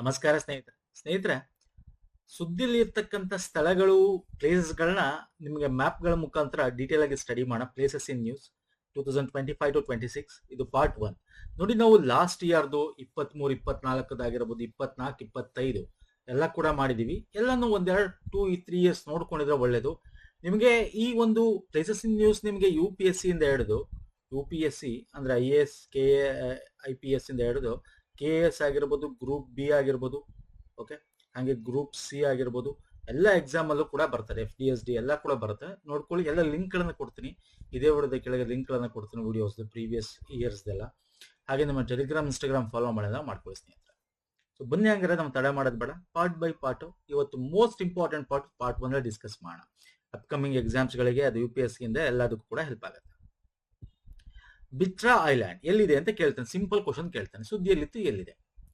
ನಮಸ್ಕಾರ ಸ್ನೇಹಿತರೆ ಸುದ್ದಿಯಲ್ಲಿ ಇರ್ತಕ್ಕಂಥ ಸ್ಥಳಗಳು ಪ್ಲೇಸಸ್ಗಳನ್ನ ನಿಮಗೆ ಮ್ಯಾಪ್ಗಳ ಮುಖಾಂತರ ಡೀಟೇಲ್ ಆಗಿ ಸ್ಟಡಿ ಮಾಡೋಣ. ಪ್ಲೇಸಸ್ ಇನ್ ನ್ಯೂಸ್ 2025-26 ಇದು ಪಾರ್ಟ್ 1. ನೋಡಿ, ನಾವು ಲಾಸ್ಟ್ ಇಯರ್ದು 23, 24 24, 25 ಎಲ್ಲ ಕೂಡ ಮಾಡಿದೀವಿ. ಎಲ್ಲಾನು ಒಂದೆರಡು 2-3 ಇಯರ್ಸ್ ನೋಡ್ಕೊಂಡಿದ್ರೆ ಒಳ್ಳೇದು. ನಿಮಗೆ ಈ ಒಂದು ಪ್ಲೇಸಸ್ ಇನ್ ನ್ಯೂಸ್ ನಿಮಗೆ UPSC ಇಂದ ಹಿಡಿದು UPSC ಅಂದ್ರೆ IAS IPS ಇಂದ ಹಿಡಿದು KS ಆಗಿರ್ಬೋದು, ಗ್ರೂಪ್ B ಆಗಿರ್ಬೋದು, ಓಕೆ, ಹಾಗೆ ಗ್ರೂಪ್ C ಆಗಿರ್ಬೋದು, ಎಲ್ಲ ಎಕ್ಸಾಮ್ ಅಲ್ಲೂ ಕೂಡ ಬರ್ತಾರೆ. FDSD ಎಲ್ಲ ಕೂಡ ಬರುತ್ತೆ, ನೋಡ್ಕೊಳ್ಳಿ. ಎಲ್ಲ ಲಿಂಕ್ ಗಳನ್ನ ಕೊಡ್ತೀನಿ, ಇದೇ ವಿಡಿಯೋದ ಕೆಳಗೆ ಲಿಂಕ್ ಗಳನ್ನ ಕೊಡ್ತೀನಿ, ವಿಡಿಯೋಸ್ ಪ್ರೀವಿಯಸ್ ಇಯರ್ಸ್ ಎಲ್ಲ. ಹಾಗೆ ನಮ್ಮ ಟೆಲಿಗ್ರಾಮ್, ಇನ್ಸ್ಟಾಗ್ರಾಮ್ ಫಾಲೋ ಮಾಡೋಣ ಮಾಡ್ಕೊಳ್ಳಿ ಸ್ನೇಹಿತರೆ. ಸೊ ಬನ್ನಿ, ಹಂಗಾರೆ ನಮ್ಮ ತಡ ಮಾಡೋದು ಬೇಡ, ಪಾರ್ಟ್ ಬೈ ಪಾರ್ಟ್ ಇವತ್ತು ಮೋಸ್ಟ್ ಇಂಪಾರ್ಟೆಂಟ್ ಪಾರ್ಟ್ 1 ಡಿಸ್ಕಸ್ ಮಾಡೋಣ. ಅಪ್ಕಮಿಂಗ್ ಎಕ್ಸಾಮ್ಸ್ ಗಳಿಗೆ ಅದು UPSC ಇಂದ ಎಲ್ಲದಕ್ಕೂ ಕೂಡ ಹೆಲ್ಪ್ ಆಗುತ್ತೆ. ಬಿಟ್ರಾ ಐಲ್ಯಾಂಡ್ ಎಲ್ಲಿದೆ ಅಂತ ಕೇಳ್ತಾನೆ, ಸಿಂಪಲ್ ಕ್ವಶನ್ ಕೇಳ್ತಾನೆ. ಸುದ್ದಿಯಲ್ಲಿತ್ತು, ಎಲ್ಲಿದೆ?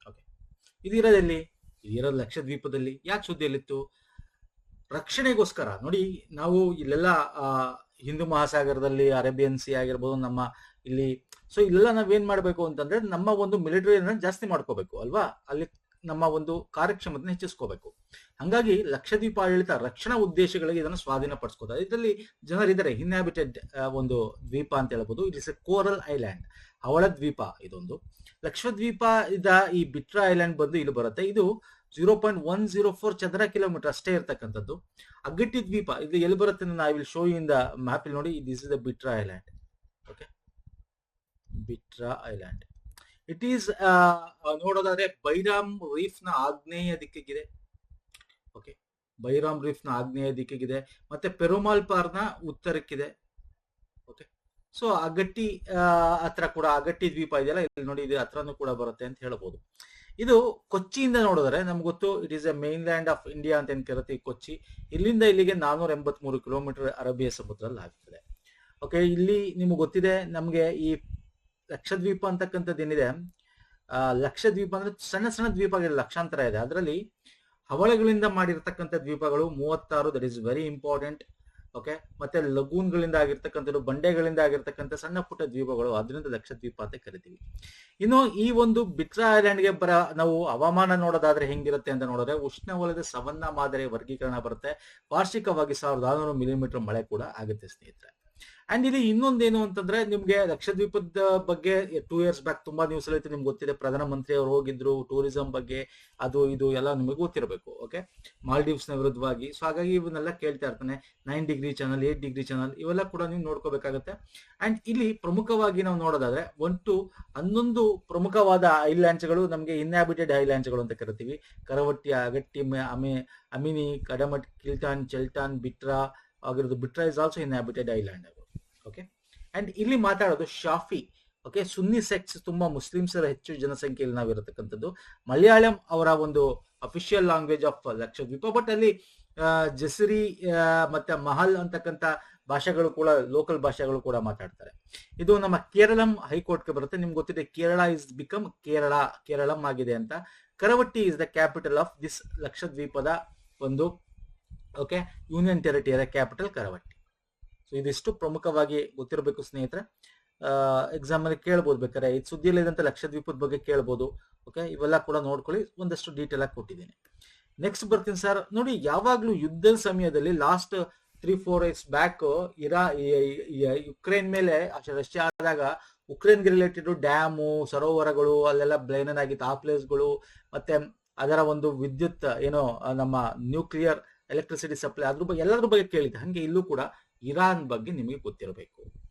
ಓಕೆ, ಇದು ಇರೋದೆಲ್ಲಿ? ಇದು ಇರೋದು ಲಕ್ಷದ್ವೀಪದಲ್ಲಿ. ಯಾಕೆ ಸುದ್ದಿಯಲ್ಲಿತ್ತು? ರಕ್ಷಣೆಗೋಸ್ಕರ. ನೋಡಿ, ನಾವು ಇಲ್ಲೆಲ್ಲ ಹಿಂದೂ ಮಹಾಸಾಗರದಲ್ಲಿ ಅರೇಬಿಯನ್ ಸಿ ಆಗಿರ್ಬೋದು, ನಮ್ಮ ಇಲ್ಲಿ. ಸೊ ಇಲ್ಲೆಲ್ಲ ನಾವೇನ್ ಮಾಡ್ಬೇಕು ಅಂತಂದ್ರೆ ನಮ್ಮ ಒಂದು ಮಿಲಿಟರಿಯನ್ನ ಜಾಸ್ತಿ ಮಾಡ್ಕೋಬೇಕು ಅಲ್ವಾ, ಅಲ್ಲಿ ನಮ್ಮ ಒಂದು ಕಾರ್ಯಕ್ಷಮತೆ ಹೆಚ್ಚಿಸ್ಕೋಬೇಕು. ಹಂಗಾಗಿ ಲಕ್ಷದ್ವೀಪ ಆಡಳಿತ ರಕ್ಷಣಾ ಉದ್ದೇಶಗಳಿಗೆ ಇದನ್ನು ಸ್ವಾಧೀನಪಡಿಸ್ಕೋತಾರೆ. ಇದರಲ್ಲಿ ಜನರಿದ್ದಾರೆ, ಇನ್ಹ್ಯಾಬಿಟೆಡ್ ಒಂದು ದ್ವೀಪ ಅಂತ ಹೇಳ್ಬೋದು. It is a coral island, ಹವಳ ದ್ವೀಪ ಇದೊಂದು. ಲಕ್ಷದ್ವೀಪ ಈ ಬಿಟ್ರಾ ಐಲ್ಯಾಂಡ್ ಬಂದು ಇಲ್ಲಿ ಬರುತ್ತೆ. ಇದು 0.104 ಚದರ ಕಿಲೋಮೀಟರ್ ಅಷ್ಟೇ ಇರ್ತಕ್ಕಂಥದ್ದು. ಅಗಟ್ಟಿ ದ್ವೀಪ ಇದು ಎಲ್ಲಿ ಬರುತ್ತೆ? I will show in the map. ಇಲ್ಲಿ ನೋಡಿ, ದಿಸ್ ಇಸ್ ದ ಬಿಟ್ರಾ ಐಲ್ಯಾಂಡ್. ಓಕೆ, ಬಿಟ್ರಾ ಐಲ್ಯಾಂಡ್ ಇಟ್ ಈಸ್ ನೋಡೋದಾದ್ರೆ ಬೈರಾಮ್ ರೀಫ್ ನ ಆಗ್ನೇಯ ದಿಕ್ಕಿಗಿದೆ. ಓಕೆ, ಬೈರಾಮ್ ರೀಫ್ ನ ಆಗ್ನೇಯ ದಿಕ್ಕಿಗಿದೆ, ಮತ್ತೆ ಪೆರುಮಾಲ್ ಪಾರ್ನ ಉತ್ತರಕ್ಕಿದೆ. ಓಕೆ, ಸೊ ಅಗಟ್ಟಿ ಹತ್ರ ಕೂಡ, ಅಗಟ್ಟಿ ದ್ವೀಪ ಇದೆಯಲ್ಲ ಇಲ್ಲಿ ನೋಡಿ, ಇದು ಹತ್ರನೂ ಕೂಡ ಬರುತ್ತೆ ಅಂತ ಹೇಳ್ಬೋದು. ಇದು ಕೊಚ್ಚಿಯಿಂದ ನೋಡಿದ್ರೆ ನಮ್ಗೆ ಗೊತ್ತು, it is A main land of India ಅಂತ ಏನ್ ಕರಿತೀವಿ ಕೊಚ್ಚಿ. ಇಲ್ಲಿಂದ ಇಲ್ಲಿಗೆ 483 ಕಿಲೋಮೀಟರ್ ಅರಬಿಯ ಸಮುದ್ರದಲ್ಲಿ ಆಗ್ತದೆ. ಓಕೆ, ಇಲ್ಲಿ ನಿಮ್ಗೆ ಗೊತ್ತಿದೆ, ನಮ್ಗೆ ಈ ಲಕ್ಷದ್ವೀಪ ಅಂತಕ್ಕಂಥದ್ದು ಏನಿದೆ, ಲಕ್ಷದ್ವೀಪ ಅಂದ್ರೆ ಸಣ್ಣ ಸಣ್ಣ ದ್ವೀಪಗಳು ಲಕ್ಷಾಂತರ ಇದೆ. ಅದರಲ್ಲಿ ಹವಳಗಳಿಂದ ಮಾಡಿರ್ತಕ್ಕಂಥ ದ್ವೀಪಗಳು 36, that is very important. Okay, ಮತ್ತೆ ಲಗೂನ್ಗಳಿಂದ ಆಗಿರ್ತಕ್ಕಂಥದ್ದು, ಬಂಡೆಗಳಿಂದ ಆಗಿರ್ತಕ್ಕಂಥ ಸಣ್ಣ ಪುಟ್ಟ ದ್ವೀಪಗಳು, ಅದರಿಂದ ಲಕ್ಷದ್ವೀಪ ಅಂತ ಕರಿತೀವಿ. ಇನ್ನು ಈ ಒಂದು ಬಿಟ್ರಾ ಐಲ್ಯಾಂಡ್ಗೆ ನಾವು ಹವಾಮಾನ ನೋಡೋದಾದ್ರೆ ಹೆಂಗಿರುತ್ತೆ ಅಂತ ನೋಡಿದ್ರೆ, ಉಷ್ಣವಲಯದ ಸವನ್ನಾ ಮಾದರಿ ವರ್ಗೀಕರಣ ಬರುತ್ತೆ. ವಾರ್ಷಿಕವಾಗಿ 1600 ಮಿಲಿಮೀಟರ್ ಮಳೆ ಕೂಡ ಆಗುತ್ತೆ ಸ್ನೇಹಿತರೆ. ಅಂಡ್ ಇಲ್ಲಿ ಇನ್ನೊಂದೇನು ಅಂತಂದ್ರೆ, ನಿಮ್ಗೆ ಲಕ್ಷದ್ವೀಪದ ಬಗ್ಗೆ 2 ಇಯರ್ಸ್ ಬ್ಯಾಕ್ ತುಂಬಾ ನ್ಯೂಸ್ ಅಲ್ಲಿ ನಿಮ್ಗೆ ಗೊತ್ತಿದೆ. ಪ್ರಧಾನಮಂತ್ರಿ ಅವರು ಹೋಗಿದ್ರು, ಟೂರಿಸಂ ಬಗ್ಗೆ ಅದು ಇದು ಎಲ್ಲ ನಿಮಗೆ ಗೊತ್ತಿರಬೇಕು. ಓಕೆ, ಮಾಲ್ಡೀವ್ಸ್ ನ ವಿರುದ್ಧವಾಗಿ. ಸೊ ಹಾಗಾಗಿ ಇವನ್ನೆಲ್ಲ ಕೇಳ್ತಾ ಇರ್ತಾನೆ. 9 ಡಿಗ್ರಿ ಚಾನಲ್, 8 ಡಿಗ್ರಿ ಚಾನಲ್, ಇವೆಲ್ಲ ಕೂಡ ನೀವು ನೋಡ್ಕೋಬೇಕಾಗತ್ತೆ. ಅಂಡ್ ಇಲ್ಲಿ ಪ್ರಮುಖವಾಗಿ ನಾವು ನೋಡೋದಾದ್ರೆ 11 ಪ್ರಮುಖವಾದ ಐಲ್ಯಾಂಡ್ಸ್ ಗಳು ನಮ್ಗೆ ಇನ್ಹ್ಯಾಬಿಟೆಡ್ ಐಲ್ಯಾಂಡ್ಸ್ ಗಳು ಅಂತ ಕರಿತೀವಿ. ಕರವಟ್ಟಿ, ಅಗಟ್ಟಿ, ಅಮಿನಿ, ಕಡಮಟ್, ಕಿಲ್ಟಾನ್, ಚೆಲ್ಟಾನ್, ಬಿಟ್ರಾ ಆಗಿರೋದು. Bitra is also inhabited island. Okay, and ಇಲ್ಲಿ ಮಾತಾಡೋದು ಶಾಫಿ. ಓಕೆ, ಸುನ್ನಿ ಸೆಕ್ಟ್ಸ್ ತುಂಬಾ ಮುಸ್ಲಿಮ್ಸರ ಹೆಚ್ಚು ಜನಸಂಖ್ಯೆಯಲ್ಲಿ ನಾವಿರತಕ್ಕಂಥದ್ದು. ಮಲಯಾಳಂ ಅವರ ಒಂದು official language of Lakshadweep. But ಅಲ್ಲಿ ಜಸರಿ ಮತ್ತೆ ಮಹಲ್ ಅಂತಕ್ಕಂಥ ಭಾಷೆಗಳು ಕೂಡ, ಲೋಕಲ್ ಭಾಷೆಗಳು ಕೂಡ ಮಾತಾಡ್ತಾರೆ. ಇದು ನಮ್ಮ ಕೇರಳಂ ಹೈಕೋರ್ಟ್ಗೆ ಬರುತ್ತೆ. ನಿಮ್ಗೆ ಗೊತ್ತಿದೆ, ಕೇರಳ ಇಸ್ ಬಿಕಮ್ ಕೇರಳಂ ಆಗಿದೆ ಅಂತ. Kavaratti is the capital of this ಲಕ್ಷದ್ವೀಪದ ಒಂದು, ಓಕೆ, ಯೂನಿಯನ್ ಟೆರಿಟರಿಯ ಕ್ಯಾಪಿಟಲ್ ಕರವಟ್ಟಿ. ಸೊ ಇದಿಷ್ಟು ಪ್ರಮುಖವಾಗಿ ಗೊತ್ತಿರಬೇಕು ಸ್ನೇಹಿತರೆ. ಎಕ್ಸಾಮ್ ಅಲ್ಲಿ ಕೇಳ್ಬೋದು, ಬೇಕಾದ್ರೆ ಇದು ಸುದ್ದಿಯಲ್ಲಿದ್ದಂತ ಲಕ್ಷದ್ವೀಪದ ಬಗ್ಗೆ ಕೇಳ್ಬೋದು. ಓಕೆ, ಇವೆಲ್ಲ ಕೂಡ ನೋಡ್ಕೊಳ್ಳಿ, ಒಂದಷ್ಟು ಡೀಟೇಲ್ ಆಗಿ ಕೊಟ್ಟಿದ್ದೀನಿ. ನೆಕ್ಸ್ಟ್ ಬರ್ತೀನಿ ಸರ್. ನೋಡಿ, ಯಾವಾಗ್ಲೂ ಯುದ್ಧದ ಸಮಯದಲ್ಲಿ ಲಾಸ್ಟ್ 3-4 ಇಯರ್ಸ್ ಬ್ಯಾಕ್ ಯುಕ್ರೇನ್ ಮೇಲೆ ರಷ್ಯಾ ಆದಾಗ, ಉಕ್ರೇನ್ಗೆ ರಿಲೇಟೆಡ್ ಡ್ಯಾಮು, ಸರೋವರಗಳು ಅಲ್ಲೆಲ್ಲ ಬ್ಲೈನ್ ಆಗಿತ್ತು, ಆ ಪ್ಲೇಸ್ಗಳು, ಮತ್ತೆ ಅದರ ಒಂದು ವಿದ್ಯುತ್ ಏನೋ ನಮ್ಮ ನ್ಯೂಕ್ಲಿಯರ್ ಎಲೆಕ್ಟ್ರಿಸಿಟಿ ಸಪ್ಲೈ, ಅದ್ರ ಬಗ್ಗೆ ಎಲ್ಲದ್ರ ಬಗ್ಗೆ ಕೇಳಿದ್ದೆ. ಹಂಗೆ ಇಲ್ಲೂ ಕೂಡ ಇರಾನ್ ಬಗ್ಗೆ ನಿಮಗೆ ಗೊತ್ತಿರಬೇಕು.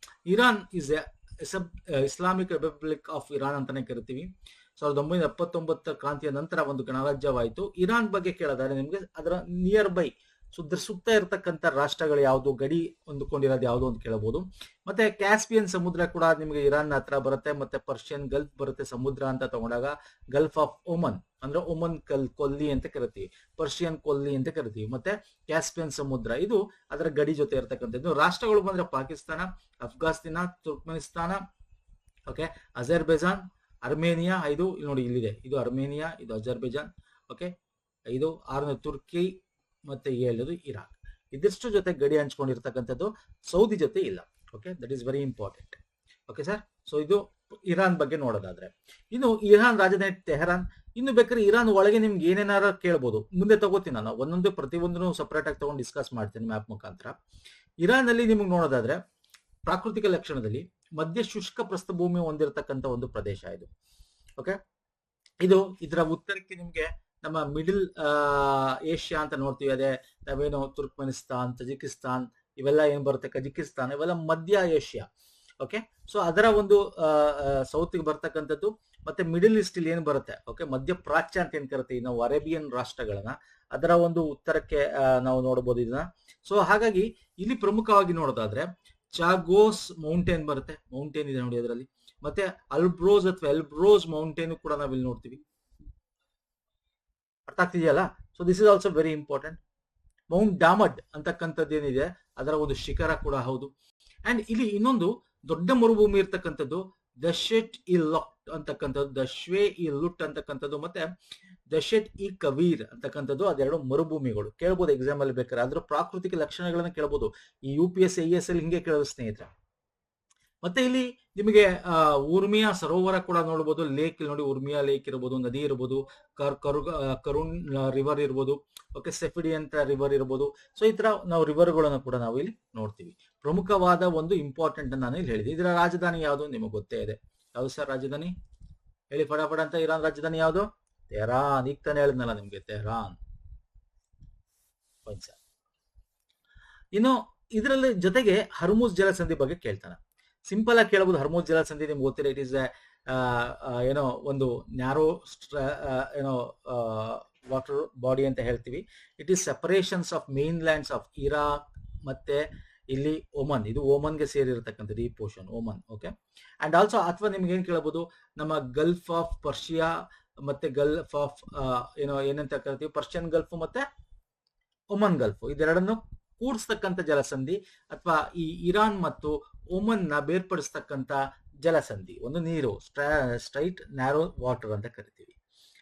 Iran is Islamic republic of Iran ಅಂತಾನೆ ಕರಿತೀವಿ. 1979 ಕ್ರಾಂತಿಯ ನಂತರ ಒಂದು ಗಣರಾಜ್ಯವಾಯಿತು. ಇರಾನ್ ಬಗ್ಗೆ ಕೇಳಿದ್ರೆ ನಿಮ್ಗೆ ಅದರ ನಿಯರ್ ಬೈ ಸುತ್ತ ಇರತಕ್ಕಂಥ ರಾಷ್ಟ್ರಗಳು ಯಾವುದು, ಗಡಿ ಹೊಂದಿಕೊಂಡಿರೋದು ಯಾವುದು ಅಂತ ಕೇಳಬಹುದು. ಮತ್ತೆ ಕ್ಯಾಸ್ಪಿಯನ್ ಸಮುದ್ರ ಕೂಡ ನಿಮಗೆ ಇರಾನ್ ಹತ್ರ ಬರುತ್ತೆ. ಮತ್ತೆ ಪರ್ಷಿಯನ್ ಗಲ್ಫ್ ಬರುತ್ತೆ. ಸಮುದ್ರ ಅಂತ ತಗೊಂಡಾಗ ಗಲ್ಫ್ ಆಫ್ ಒಮನ್ ಅಂದ್ರೆ ಒಮನ್ ಕೊಲ್ಲಿ ಅಂತ ಕರಿತೀವಿ, ಪರ್ಷಿಯನ್ ಕೊಲ್ಲಿ ಅಂತ ಕರಿತೀವಿ. ಮತ್ತೆ ಕ್ಯಾಸ್ಪಿಯನ್ ಸಮುದ್ರ ಇದು ಅದರ ಗಡಿ ಜೊತೆ ಇರತಕ್ಕಂಥದ್ದು. ರಾಷ್ಟ್ರಗಳು ಬಂದ್ರೆ Pakistan, Afghanistan, Turkmenistan, okay, Azerbaijan, Armenia. ಇದು ನೋಡಿ ಇಲ್ಲಿದೆ, ಇದು ಅರ್ಮೇನಿಯಾ, ಇದು ಅಜರ್ಬೈಜಾನ್. ಓಕೆ, ಇದು 6ನೇ ತುರ್ಕಿ, ಮತ್ತೆ 7ನೇದು ಇರಾಕ್. ಇದಿಷ್ಟು ಜೊತೆ ಗಡಿ ಹಂಚ್ಕೊಂಡಿರ್ತಕ್ಕಂಥದ್ದು. ಸೌದಿ ಜೊತೆ ಇಲ್ಲ. Okay, that is very important. Okay sir, so ಇದು ಇರಾನ್ ಬಗ್ಗೆ ನೋಡೋದಾದ್ರೆ, ಇನ್ನು ಇರಾನ್ ರಾಜಧಾನಿ ತೆಹರಾನ್. ಇನ್ನು ಬೇಕಾದ್ರೆ ಇರಾನ್ ಒಳಗೆ ನಿಮ್ಗೆ ಏನೇನಾರ ಕೇಳ್ಬೋದು, ಮುಂದೆ ತಗೋತೀನಿ ನಾನು ಒಂದೊಂದು ಪ್ರತಿಯೊಂದನ್ನು ಸಪರೇಟ್ ಆಗಿ ತಗೊಂಡು ಡಿಸ್ಕಸ್ ಮಾಡ್ತೀನಿ ಮ್ಯಾಪ್ ಮುಖಾಂತರ. ಇರಾನ್ ಅಲ್ಲಿ ನಿಮ್ಗೆ ನೋಡೋದಾದ್ರೆ ಪ್ರಾಕೃತಿಕ ಲಕ್ಷಣದಲ್ಲಿ ಮಧ್ಯ ಶುಷ್ಕ ಪ್ರಸ್ಥಭೂಮಿ ಹೊಂದಿರತಕ್ಕಂತ ಒಂದು ಪ್ರದೇಶ ಇದು. ಓಕೆ, ಇದು ಇದರ ಉತ್ತರಕ್ಕೆ ನಿಮ್ಗೆ ನಮ್ಮ ಮಿಡಿಲ್ ಏಷ್ಯಾ ಅಂತ ನೋಡ್ತೀವಿ. ಅದೇ ನಾವೇನು ತುರ್ಕ್ಮೆನಿಸ್ತಾನ್, ತಜಿಕಿಸ್ತಾನ್ ಇವೆಲ್ಲ ಏನ್ ಬರುತ್ತೆ, ಕಜಕಿಸ್ತಾನ್ ಇವೆಲ್ಲ ಮಧ್ಯ ಏಷ್ಯಾ. ಓಕೆ, ಸೊ ಅದರ ಒಂದು ಸೌತ್ಗೆ ಬರ್ತಕ್ಕಂಥದ್ದು. ಮತ್ತೆ ಮಿಡಿಲ್ ಈಸ್ಟ್ ಇಲ್ಲಿ ಏನ್ ಬರುತ್ತೆ, ಓಕೆ, ಮಧ್ಯ ಪ್ರಾಚ್ಯ ಅಂತ ಏನ್ ಕರಿತೀವಿ ನಾವು ಅರೇಬಿಯನ್ ರಾಷ್ಟ್ರಗಳನ್ನ, ಅದರ ಒಂದು ಉತ್ತರಕ್ಕೆ ನಾವು ನೋಡಬಹುದು ಇದನ್ನ. ಸೊ ಹಾಗಾಗಿ ಇಲ್ಲಿ ಪ್ರಮುಖವಾಗಿ ನೋಡೋದಾದ್ರೆ ಚಾಗೋಸ್ ಮೌಂಟೇನ್ ಬರುತ್ತೆ, ಮೌಂಟೇನ್ ಇದೆ ನೋಡಿ ಅದರಲ್ಲಿ. ಮತ್ತೆ ಅಲ್ಬ್ರೋಸ್ ಅಥವಾ ಎಲ್ಬ್ರೋಸ್ ಮೌಂಟೇನ್ ಕೂಡ ನಾವಿಲ್ಲಿ ನೋಡ್ತೀವಿ. ಅರ್ಥ ಆಗ್ತಿದೆಯಲ್ಲ? So this is also very important. Mount ಡಾಮಡ್ ಅಂತಕ್ಕಂಥದ್ದು ಏನಿದೆ ಅದರ ಒಂದು ಶಿಖರ ಕೂಡ ಹೌದು. ಅಂಡ್ ಇಲ್ಲಿ ಇನ್ನೊಂದು ದೊಡ್ಡ ಮರುಭೂಮಿ ಇರ್ತಕ್ಕಂಥದ್ದು ದಶೆಟ್ ಇ ಲಾಟ್ ಅಂತಕ್ಕಂಥದ್ದು, ದಶ್ವೆ ಇ ಲುಟ್ ಅಂತಕ್ಕಂಥದ್ದು, ಮತ್ತೆ ದಶೆಟ್ ಇ ಕವೀರ್ ಅಂತಕ್ಕಂಥದ್ದು, ಅದೆರಡು ಮರುಭೂಮಿಗಳು. ಕೇಳ್ಬೋದು ಎಕ್ಸಾಮ್ ಅಲ್ಲಿ ಬೇಕಾದ್ರೆ, ಅದ್ರ ಪ್ರಾಕೃತಿಕ ಲಕ್ಷಣಗಳನ್ನ ಕೇಳ್ಬೋದು. ಈ UPSC IAS ಅಲ್ಲಿ ಹಿಂಗೆ ಕೇಳೋದು ಸ್ನೇಹಿತರೆ. ಮತ್ತೆ ಇಲ್ಲಿ ನಿಮಗೆ ಉರ್ಮಿಯಾ ಸರೋವರ ಕೂಡ ನೋಡಬಹುದು. ಲೇಕ್ ಇಲ್ಲಿ ನೋಡಿ, ಉರ್ಮಿಯಾ ಲೇಕ್ ಇರಬಹುದು, ನದಿ ಇರಬಹುದು, ಕರುಣ್ ರಿವರ್ ಇರ್ಬೋದು, ಓಕೆ, ಸೆಫಿಡಿ ಅಂತ ರಿವರ್ ಇರ್ಬೋದು. ಸೊ ಈ ತರ ನಾವು ರಿವರ್ಗಳನ್ನು ಕೂಡ ನಾವು ಇಲ್ಲಿ ನೋಡ್ತೀವಿ. ಪ್ರಮುಖವಾದ ಒಂದು ಇಂಪಾರ್ಟೆಂಟ್ ನಾನು ಇಲ್ಲಿ ಹೇಳಿದೆ. ಇದರ ರಾಜಧಾನಿ ಯಾವುದು ನಿಮಗೆ ಗೊತ್ತೇ ಇದೆ. ಯಾವ್ದು ಸರ್ ರಾಜಧಾನಿ ಹೇಳಿ ಫಟಾಫಟ ಅಂತ? ಇರಾನ್ ರಾಜಧಾನಿ ಯಾವುದು? ತೆಹರಾನ್. ಈಗ ತಾನೇ ಹೇಳಿದ್ನಲ್ಲ ನಿಮ್ಗೆ, ತೆಹರಾನ್. ಇನ್ನು ಇದರಲ್ಲಿ ಜೊತೆಗೆ ಹರ್ಮುಜ್ ಜಲಸಂಧಿ ಬಗ್ಗೆ ಕೇಳ್ತಾನೆ. ಸಿಂಪಲ್ ಆಗಿ ಕೇಳಬಹುದು. ಹರ್ಮುಜ್ ಜಲಸಂಧಿ ನಿಮ್ಗೆ ಗೊತ್ತಿಲ್ಲ. ಇಟ್ ಈಸ್ ಏನೋ ಒಂದು ನ್ಯಾರೋ ಏನೋ ವಾಟರ್ ಬಾಡಿ ಅಂತ ಹೇಳ್ತೀವಿ. It is separations of main lands of Iraq ಮತ್ತೆ ಇಲ್ಲಿ ಓಮನ್. ಇದು ಓಮನ್ಗೆ ಸೇರಿರತಕ್ಕಂಥ deep ocean, Oman. Okay, and also ಅಥವಾ ನಿಮ್ಗೆ ಏನ್ ಕೇಳಬಹುದು, ನಮ್ಮ ಗಲ್ಫ್ ಆಫ್ ಪರ್ಷಿಯಾ ಮತ್ತೆ ಗಲ್ಫ್ ಆಫ್ ಏನೋ ಏನಂತ ಕರಿತೀವಿ, ಪರ್ಷಿಯನ್ ಗಲ್ಫ್ ಮತ್ತೆ ಒಮನ್ ಗಲ್ಫ್, ಇದೆರಡನ್ನು ಕೂಡಿಸ್ತಕ್ಕಂಥ ಜಲಸಂಧಿ ಅಥವಾ ಈ ಇರಾನ್ ಮತ್ತು ಒಮನ್ ನ ಬೇರ್ಪಡಿಸ್ತಕ್ಕಂಥ ಜಲಸಂಧಿ. ಒಂದು ನೀರು ಸ್ಟ್ರೈಟ್ ನ್ಯಾರೋ ವಾಟರ್ ಅಂತ ಕರಿತೀವಿ.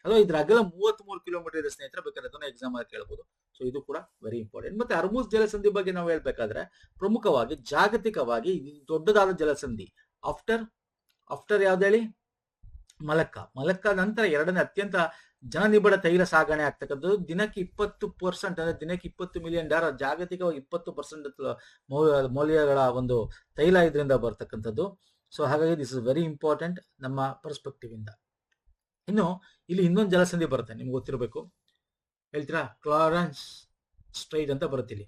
ಅಲ್ವಾ? ಇದ್ರ ಅಗಲ 33 ಕಿಲೋಮೀಟರ್ ಇದೆ ಸ್ನೇಹಿತರೆ. ಬೇಕಾದ್ರೆ ಅದನ್ನ ಎಕ್ಸಾಮ್ ಅಲ್ಲಿ ಕೇಳಬಹುದು. ಸೊ ಇದು ಕೂಡ ವೆರಿ ಇಂಪಾರ್ಟೆಂಟ್. ಮತ್ತೆ ಹರ್ಮುಜ್ ಜಲಸಂಧಿ ಬಗ್ಗೆ ನಾವು ಹೇಳ್ಬೇಕಾದ್ರೆ ಪ್ರಮುಖವಾಗಿ ಜಾಗತಿಕವಾಗಿ ದೊಡ್ಡದಾದ ಜಲಸಂಧಿ ಆಫ್ಟರ್ ಯಾವ್ದು ಹೇಳಿ? ಮಲಕ್ಕಾ ನಂತರ ಎರಡನೇ ಅತ್ಯಂತ ಜನನಿಬಿಡ ತೈಲ ಸಾಗಣೆ ಆಗ್ತಕ್ಕಂಥದ್ದು. ದಿನಕ್ಕೆ 20% ಅಂದ್ರೆ ದಿನಕ್ಕೆ $20 ಮಿಲಿಯನ್, ಜಾಗತಿಕವಾಗಿ 20% ಮೌಲ್ಯಗಳ ಒಂದು ತೈಲ ಇದರಿಂದ ಬರ್ತಕ್ಕಂಥದ್ದು. ಸೊ ಹಾಗಾಗಿ ದಿಸ್ ಇಸ್ ವೆರಿ ಇಂಪಾರ್ಟೆಂಟ್ ನಮ್ಮ ಪರ್ಸ್ಪೆಕ್ಟಿವ್ ಇಂದ. ಇನ್ನು ಇಲ್ಲಿ ಇನ್ನೊಂದು ಜಲಸಂಧಿ ಬರುತ್ತೆ, ನಿಮ್ಗೆ ಗೊತ್ತಿರಬೇಕು. ಹೇಳ್ತೀರಾ? ಕ್ಲಾರೆನ್ಸ್ ಸ್ಟ್ರೈಟ್ ಅಂತ ಬರುತ್ತೆ ಇಲ್ಲಿ.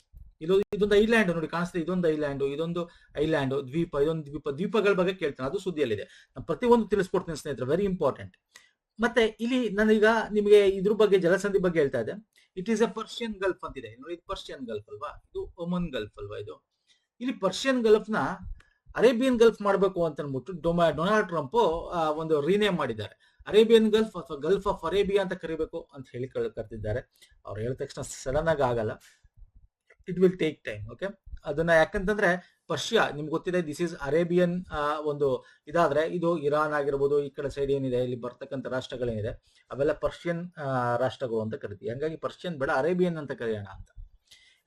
ಇದೊಂದು ಐಲ್ಯಾಂಡ್ ನೋಡಿ, ಕಾಣಿಸ್ತದೆ. ಇದೊಂದು ಐಲ್ಯಾಂಡ್, ಇದೊಂದು ದ್ವೀಪಗಳ ಬಗ್ಗೆ ಕೇಳ್ತಾನೆ. ಅದು ಸುದ್ದಿಯಲ್ಲಿದೆ. ನಾನು ಪ್ರತಿಯೊಂದು ತಿಳಿಸ್ಕೊಡ್ತೀನಿ ಸ್ನೇಹಿತರೆ, ವೆರಿ ಇಂಪಾರ್ಟೆಂಟ್. ಮತ್ತೆ ಇಲ್ಲಿ ನಾನೀಗ ನಿಮಗೆ ಇದ್ರ ಬಗ್ಗೆ ಜಲಸಂಧಿ ಬಗ್ಗೆ ಹೇಳ್ತಾ ಇದ್ದೆ. It is A Persian Gulf ಅಂತಿದೆ ನೋಡಿ. ಇದು ಪರ್ಷಿಯನ್ ಗಲ್ಫ್ ಅಲ್ವಾ? ಇದು ಒಮನ್ ಗಲ್ಫ್ ಅಲ್ವಾ? ಇದು ಇಲ್ಲಿ ಪರ್ಷಿಯನ್ ಗಲ್ಫ್ ನ ಅರೇಬಿಯನ್ ಗಲ್ಫ್ ಮಾಡಬೇಕು ಅಂತ ಅಂದ್ಬಿಟ್ಟು ಡೊನಾಲ್ಡ್ ಟ್ರಂಪ್ ಒಂದು ರೀನೇಮ್ ಮಾಡಿದ್ದಾರೆ. ಅರೇಬಿಯನ್ ಗಲ್ಫ್ ಅಥವಾ ಗಲ್ಫ್ ಆಫ್ ಅರೇಬಿಯಾ ಅಂತ ಕರಿಬೇಕು ಅಂತ ಹೇಳಿ ಕರ್ತಿದ್ದಾರೆ. ಅವ್ರು ಹೇಳಿದ ತಕ್ಷಣ ಸಡನ್ ಆಗಿ ಆಗಲ್ಲ. It will take time. Okay, ಅದನ್ನ ಯಾಕಂತಂದ್ರೆ ಪರ್ಷಿಯಾ ನಿಮ್ಗೆ ಗೊತ್ತಿದೆ, ದಿಸ್ ಇಸ್ ಅರೇಬಿಯನ್ ಒಂದು ಇದಾದ್ರೆ, ಇದು ಇರಾನ್ ಆಗಿರ್ಬೋದು, ಈ ಕಡೆ ಸೈಡ್ ಏನಿದೆ ಇಲ್ಲಿ ಬರ್ತಕ್ಕಂಥ ರಾಷ್ಟ್ರಗಳೇನಿದೆ ಅವೆಲ್ಲ ಪರ್ಷಿಯನ್ ರಾಷ್ಟ್ರಗಳು ಅಂತ ಕರಿತೀವಿ. ಹಂಗಾಗಿ ಪರ್ಷಿಯನ್ ಬೇಡ, ಅರೇಬಿಯನ್ ಅಂತ ಕರೆಯೋಣ ಅಂತ.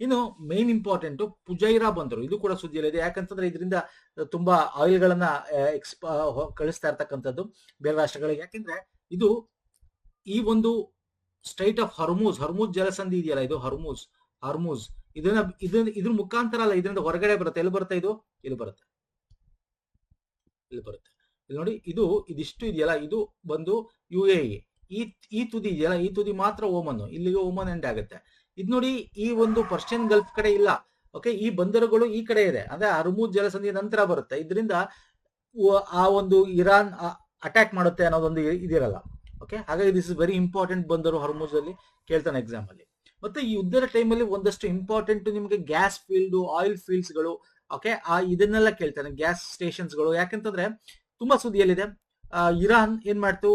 ಇನ್ನು ಮೇನ್ ಇಂಪಾರ್ಟೆಂಟ್ ಪುಜೈರಾ ಬಂದರು. ಇದು ಕೂಡ ಸುದ್ದಿಯಲ್ಲಿದೆ. ಯಾಕಂತಂದ್ರೆ ಇದರಿಂದ ತುಂಬಾ ಆಯಿಲ್ ಗಳನ್ನ ಕಳಿಸ್ತಾ ಇರ್ತಕ್ಕಂಥದ್ದು ಬೇರೆ ರಾಷ್ಟ್ರಗಳಿಗೆ. ಯಾಕೆಂದ್ರೆ ಇದು ಈ ಒಂದು ಸ್ಟ್ರೈಟ್ ಆಫ್ ಹರ್ಮುಜ್ ಜಲಸಂಧಿ ಇದೆಯಲ್ಲ, ಇದು ಹರ್ಮುಜ್ ಇದ್ರ ಮುಖಾಂತರ ಅಲ್ಲ, ಇದರಿಂದ ಹೊರಗಡೆ ಬರುತ್ತೆ. ಎಲ್ಲಿ ಬರುತ್ತೆ? ಇಲ್ಲಿ ಬರುತ್ತೆ. ಇಲ್ಲಿ ನೋಡಿ, ಇದಿಷ್ಟು ಇದೆಯಲ್ಲ, ಇದು ಬಂದು UAE. ಈ ತುದಿ ಇದೆಯಲ್ಲ, ಈ ತುದಿ ಮಾತ್ರ ಓಮನ್. ಇಲ್ಲಿಗೆ ಓಮನ್ ಎಂಡ್ ಆಗುತ್ತೆ. ಇದು ನೋಡಿ, ಈ ಒಂದು ಪರ್ಷಿಯನ್ ಗಲ್ಫ್ ಕಡೆ ಇಲ್ಲ. ಓಕೆ, ಈ ಬಂದರುಗಳು ಈ ಕಡೆ ಇದೆ, ಅಂದ್ರೆ ಹರ್ಮುಜ್ ಜಲಸಂಧಿ ನಂತರ ಬರುತ್ತೆ. ಇದರಿಂದ ಆ ಒಂದು ಇರಾನ್ ಅಟ್ಯಾಕ್ ಮಾಡುತ್ತೆ ಅನ್ನೋದೊಂದು ಇದಿರಲ್ಲ. ಓಕೆ, ಹಾಗಾಗಿ ದಿಸ್ ಇಸ್ ವೆರಿ ಇಂಪಾರ್ಟೆಂಟ್. ಬಂದರು ಹರ್ಮುಜ್ ಅಲ್ಲಿ ಕೇಳ್ತಾನೆ ಎಕ್ಸಾಮ್ ಅಲ್ಲಿ. ಮತ್ತೆ ಈ ಯುದ್ಧದ ಟೈಮಲ್ಲಿ ಒಂದಷ್ಟು ಇಂಪಾರ್ಟೆಂಟ್ ನಿಮಗೆ ಗ್ಯಾಸ್ ಫೀಲ್ಡ್, ಆಯಿಲ್ ಫೀಲ್ಡ್ಸ್ ಗಳು, ಓಕೆ, ಇದನ್ನೆಲ್ಲ ಕೇಳ್ತಾನೆ. ಗ್ಯಾಸ್ ಸ್ಟೇಷನ್ಸ್ ಗಳು. ಯಾಕಂತಂದ್ರೆ ತುಂಬಾ ಸುದ್ದಿಯಲ್ಲಿದೆ. ಇರಾನ್ ಏನ್ ಮಾಡ್ತು,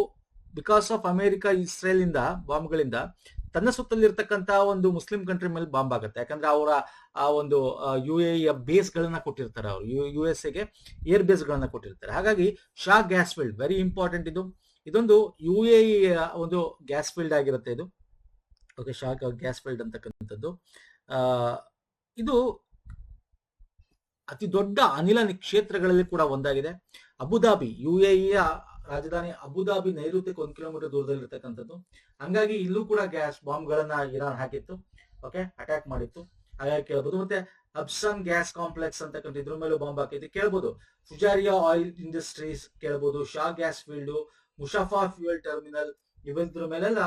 ಬಿಕಾಸ್ ಆಫ್ ಅಮೆರಿಕ ಇಸ್ರೇಲ್ ಇಂದ ಬಾಂಬ್ಗಳಿಂದ ತನ್ನ ಸುತ್ತಲಿರ್ತಕ್ಕಂತ ಒಂದು ಮುಸ್ಲಿಂ ಕಂಟ್ರಿ ಮೇಲೆ ಬಾಂಬ್ ಆಗುತ್ತೆ. ಯಾಕಂದ್ರೆ ಅವರ ಆ ಒಂದು UAE ಬೇಸ್ ಗಳನ್ನ ಕೊಟ್ಟಿರ್ತಾರೆ. ಅವರು USA ಗೆ ಏರ್ ಬೇಸ್ ಗಳನ್ನ ಕೊಟ್ಟಿರ್ತಾರೆ. ಹಾಗಾಗಿ Shah gas field very important. ಇದೊಂದು UAE ಒಂದು ಗ್ಯಾಸ್ ಫೀಲ್ಡ್ ಆಗಿರುತ್ತೆ ಇದು. ಓಕೆ, ಶಾಕ್ ಗ್ಯಾಸ್ ಫೀಲ್ಡ್ ಅಂತಕ್ಕಂಥದ್ದು ಇದು ಅತಿ ದೊಡ್ಡ ಅನಿಲ ಕ್ಷೇತ್ರಗಳಲ್ಲಿ ಕೂಡ ಒಂದಾಗಿದೆ. ಅಬುದಾಬಿ, UAEಯ ರಾಜಧಾನಿ ಅಬುದಾಬಿ ನೈಋತ್ಯಕ್ಕೆ 1 ಕಿಲೋಮೀಟರ್ ದೂರದಲ್ಲಿ ಇರ್ತಕ್ಕಂಥದ್ದು. ಹಂಗಾಗಿ ಇಲ್ಲೂ ಕೂಡ ಗ್ಯಾಸ್ ಬಾಂಬ್ಗಳನ್ನ ಇರಾನ್ ಹಾಕಿತ್ತು, ಓಕೆ, ಅಟ್ಯಾಕ್ ಮಾಡಿತ್ತು. ಹಾಗಾಗಿ ಕೇಳ್ಬೋದು. ಮತ್ತೆ ಅಬ್ಸನ್ ಗ್ಯಾಸ್ ಕಾಂಪ್ಲೆಕ್ಸ್ ಅಂತಕ್ಕಂಥ ಇದ್ರ ಮೇಲೂ ಬಾಂಬ್ ಹಾಕಿತ್ತು ಕೇಳ್ಬೋದು. ಫುಜಾರಿಯಾ ಆಯಿಲ್ ಇಂಡಸ್ಟ್ರೀಸ್ ಕೇಳ್ಬೋದು, Shah gas field, Mussafah fuel terminal, ಇದ್ರ ಮೇಲೆಲ್ಲ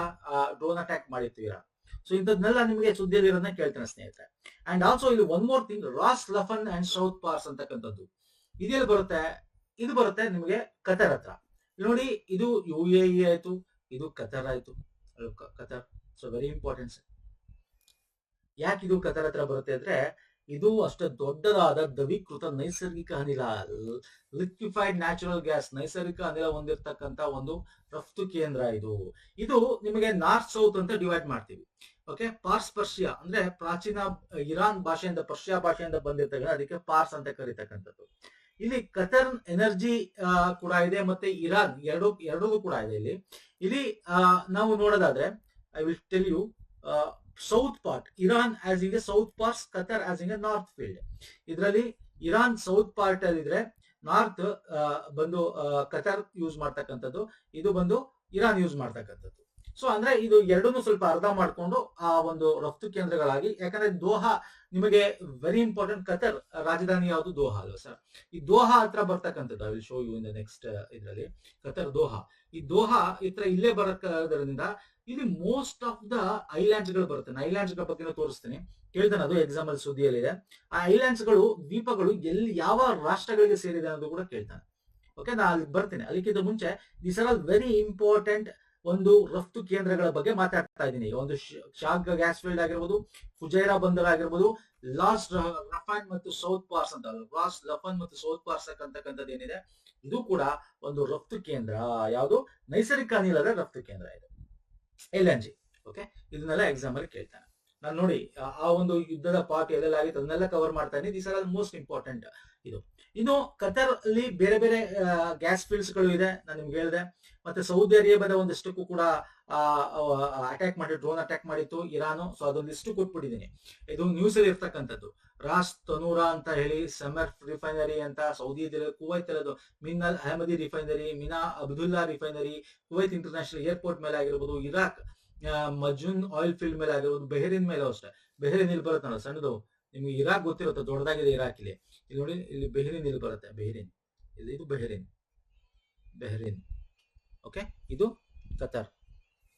ಡ್ರೋನ್ ಅಟ್ಯಾಕ್ ಮಾಡಿತ್ತು ಇರಾನ್. ಸೊ ಇಂಥದ್ನೆಲ್ಲ ನಿಮಗೆ ಸುದ್ದಿಯಲ್ಲಿ ಇರೋದನ್ನ ಕೇಳ್ತೇನೆ ಸ್ನೇಹಿತರೆ. ಅಂಡ್ ಆಲ್ಸೋ ಇಲ್ಲಿ one more thing, Ras Laffan and South Pars ಅಂತಕ್ಕಂಥದ್ದು ಇದೆಲ್ಲಿ ಬರುತ್ತೆ? ಇದು ಬರುತ್ತೆ ನಿಮಗೆ ಕತರ್ ಹತ್ರ. ನೋಡಿ, ಇದು UAE ಆಯ್ತು, ಇದು ಕತರ್ ಆಯ್ತು, ಕತರ್. So very important. ಯಾಕೆ ಇದು ಕತರ್ ಹತ್ರ ಬರುತ್ತೆ ಅಂದ್ರೆ, ಇದು ಅಷ್ಟು ದೊಡ್ಡದಾದ ದ್ರವೀಕೃತ ನೈಸರ್ಗಿಕ ಅನಿಲ, ಲಿಕ್ವಿಫೈಡ್ ನ್ಯಾಚುರಲ್ ಗ್ಯಾಸ್, ನೈಸರ್ಗಿಕ ಅನಿಲ ಹೊಂದಿರತಕ್ಕಂತ ಒಂದು ರಫ್ತು ಕೇಂದ್ರ ಇದು. ಇದು ನಿಮಗೆ ನಾರ್ತ್ ಸೌತ್ ಅಂತ ಡಿವೈಡ್ ಮಾಡ್ತೀವಿ. ಓಕೆ, ಪಾರ್ಸ್ ಪರ್ಷಿಯಾ ಅಂದ್ರೆ ಪ್ರಾಚೀನ ಇರಾನ್ ಭಾಷೆಯಿಂದ, ಪರ್ಷಿಯಾ ಭಾಷೆಯಿಂದ ಬಂದಿರ್ತಕ್ಕಂಥ, ಅದಕ್ಕೆ ಪಾರ್ಸ್ ಅಂತ ಕರೀತಕ್ಕಂಥದ್ದು. ಇಲ್ಲಿ ಕತರ್ ಎನರ್ಜಿ ಕೂಡ ಇದೆ, ಮತ್ತೆ ಇರಾನ್ ಎರಡೂ ಕೂಡ ಇದೆ. ಇಲ್ಲಿ ನಾವು ನೋಡೋದಾದ್ರೆ, I will tell you south part, Iran as in south parts, Qatar as in north field. ಇದರಲ್ಲಿ ಇರಾನ್ ಸೌತ್ ಪಾರ್ಟ್ ಅಲ್ಲಿ ಇದ್ರೆ, ನಾರ್ತ್ ಬಂದು ಕತರ್ ಯೂಸ್ ಮಾಡ್ತಕ್ಕಂಥದ್ದು, ಇದು ಬಂದು ಇರಾನ್ ಯೂಸ್ ಮಾಡ್ತಕ್ಕಂಥದ್ದು. ಸೊ ಅಂದ್ರೆ ಇದು ಎರಡನ್ನೂ ಸ್ವಲ್ಪ ಅರ್ಧ ಮಾಡ್ಕೊಂಡು ಆ ಒಂದು ರಫ್ತು ಕೇಂದ್ರಗಳಾಗಿ, ಯಾಕಂದ್ರೆ ದೋಹಾ ನಿಮಗೆ ವೆರಿ ಇಂಪಾರ್ಟೆಂಟ್. ಕತರ್ ರಾಜಧಾನಿ ಯಾವುದು? ದೋಹಾ ಅಲ್ವಾ ಸರ್? ಈ ದೋಹಾ ಹತ್ರ ಬರ್ತಕ್ಕಂಥದ್ದು, I will show you in the next ಇದರಲ್ಲಿ. ಕತರ್ ದೋಹಾ, ಈ ದೋಹಾ ಇತ್ರ ಇಲ್ಲೇ ಬರೋದ್ರಿಂದ ಇಲ್ಲಿ ಮೋಸ್ಟ್ ಆಫ್ ದ ಐಲ್ಯಾಂಡ್ಸ್ ಗಳು ಬರುತ್ತೆ. ಐಲ್ಯಾಂಡ್ಸ್ ಗಳ ಬಗ್ಗೆ ತೋರಿಸ್ತೀನಿ, ಕೇಳ್ತಾನೆ, ಅದು ಎಕ್ಸಾಮ್ ಅಲ್ಲಿ ಸುದ್ದಿಯಲ್ಲಿದೆ. ಆ ಐಲ್ಯಾಂಡ್ಸ್ ಗಳು, ದ್ವೀಪಗಳು ಯಾವ ರಾಷ್ಟ್ರಗಳಿಗೆ ಸೇರಿದೆ ಅನ್ನೋದು ಕೂಡ ಕೇಳ್ತಾನೆ. ಓಕೆ, ನಾ ಅಲ್ಲಿ ಬರ್ತೀನಿ. ಅದಕ್ಕಿಂತ ಮುಂಚೆ these are all very important ಒಂದು ರಫ್ತು ಕೇಂದ್ರಗಳ ಬಗ್ಗೆ ಮಾತಾಡ್ತಾ ಇದ್ದೀನಿ. ಒಂದು ಶಾಗ್ ಗ್ಯಾಸ್ ಫೀಲ್ಡ್ ಆಗಿರ್ಬೋದು, ಫುಜೈರಾ ಬಂದರ್ ಆಗಿರ್ಬೋದು, ಲಾಸ್ ಲಫನ್ ಮತ್ತು ಸೌತ್ ಪಾರ್ಸ್ ಅಂತ, ಲಾಸ್ ಲಫನ್ ಮತ್ತು ಸೌತ್ ಪಾರ್ಸ್ ಅಂತಕ್ಕಂಥದ್ದು ಏನಿದೆ, ಇದು ಕೂಡ ಒಂದು ರಫ್ತು ಕೇಂದ್ರ. ಯಾವುದು? ನೈಸರ್ಗಿಕ ಅನಿಲದ ರಫ್ತು ಕೇಂದ್ರ ಇದು, LNG. ಓಕೆ, ಇದನ್ನೆಲ್ಲ ಎಕ್ಸಾಮ್ ಅಲ್ಲಿ ಕೇಳ್ತಾನೆ. ನಾನು ನೋಡಿ ಆ ಒಂದು ಯುದ್ಧದ ಪಾರ್ಟ್ ಎಲ್ಲೆಲ್ಲ ಆಗಿತ್ತು ಅದನ್ನೆಲ್ಲ ಕವರ್ ಮಾಡ್ತಾ ಇದ್ದೀನಿ. These are all most important. ಇದು ಇನ್ನು ಕತರ್ ಅಲ್ಲಿ ಬೇರೆ ಬೇರೆ ಗ್ಯಾಸ್ ಫೀಲ್ಡ್ಸ್ ಗಳು ಇದೆ, ನಾನು ನಿಮ್ಗೆ ಹೇಳಿದೆ. ಮತ್ತೆ ಸೌದಿ ಅರೇಬಿಯಾದ ಒಂದಿಷ್ಟಕ್ಕೂ ಕೂಡ ಅಟ್ಯಾಕ್ ಮಾಡಿ, ಡ್ರೋನ್ ಅಟ್ಯಾಕ್ ಮಾಡಿತ್ತು ಇರಾನು. ಸೊ ಅದೊಂದು ಲಿಸ್ಟ್ ಕೊಟ್ಬಿಟ್ಟಿದ್ದೀನಿ, ಇದು ನ್ಯೂಸ್ ಅಲ್ಲಿ ಇರ್ತಕ್ಕಂಥದ್ದು. ರಾಸ್ ತನೂರಾ ಅಂತ ಹೇಳಿ, ಸಮರ್ ರಿಫೈನರಿ ಅಂತ ಸೌದಿ, ಕುವೈತ್ ಅಲ್ಲದು Mina al Ahmadi refinery, Mina Abdullah refinery, Kuwait international airport ಮೇಲೆ ಆಗಿರ್ಬೋದು, ಇರಾಕ್ ಮಜೂನ್ ಆಯಿಲ್ ಫೀಲ್ಡ್ ಮೇಲೆ ಆಗಿರ್ಬೋದು, ಬೆಹರಿನ್ ಮೇಲೆ ಅಷ್ಟೇ. ಬೆಹರಿನ್ ಇಲ್ಲಿ ಬರುತ್ತೆ ನೋಡಿ, ಸಣ್ಣದು. ನಿಮ್ಗೆ ಇರಾಕ್ ಗೊತ್ತಿರುತ್ತೆ, ದೊಡ್ಡದಾಗಿದೆ ಇರಾಕ್. ಇಲ್ಲಿ ನೋಡಿ, ಇಲ್ಲಿ ಬೆಹರಿನ್ ಇಲ್ಲಿ ಬರುತ್ತೆ, ಬೆಹರಿನ್ ಇದು ಬೆಹರಿನ್. ಓಕೆ, ಇದು ಕತರ್.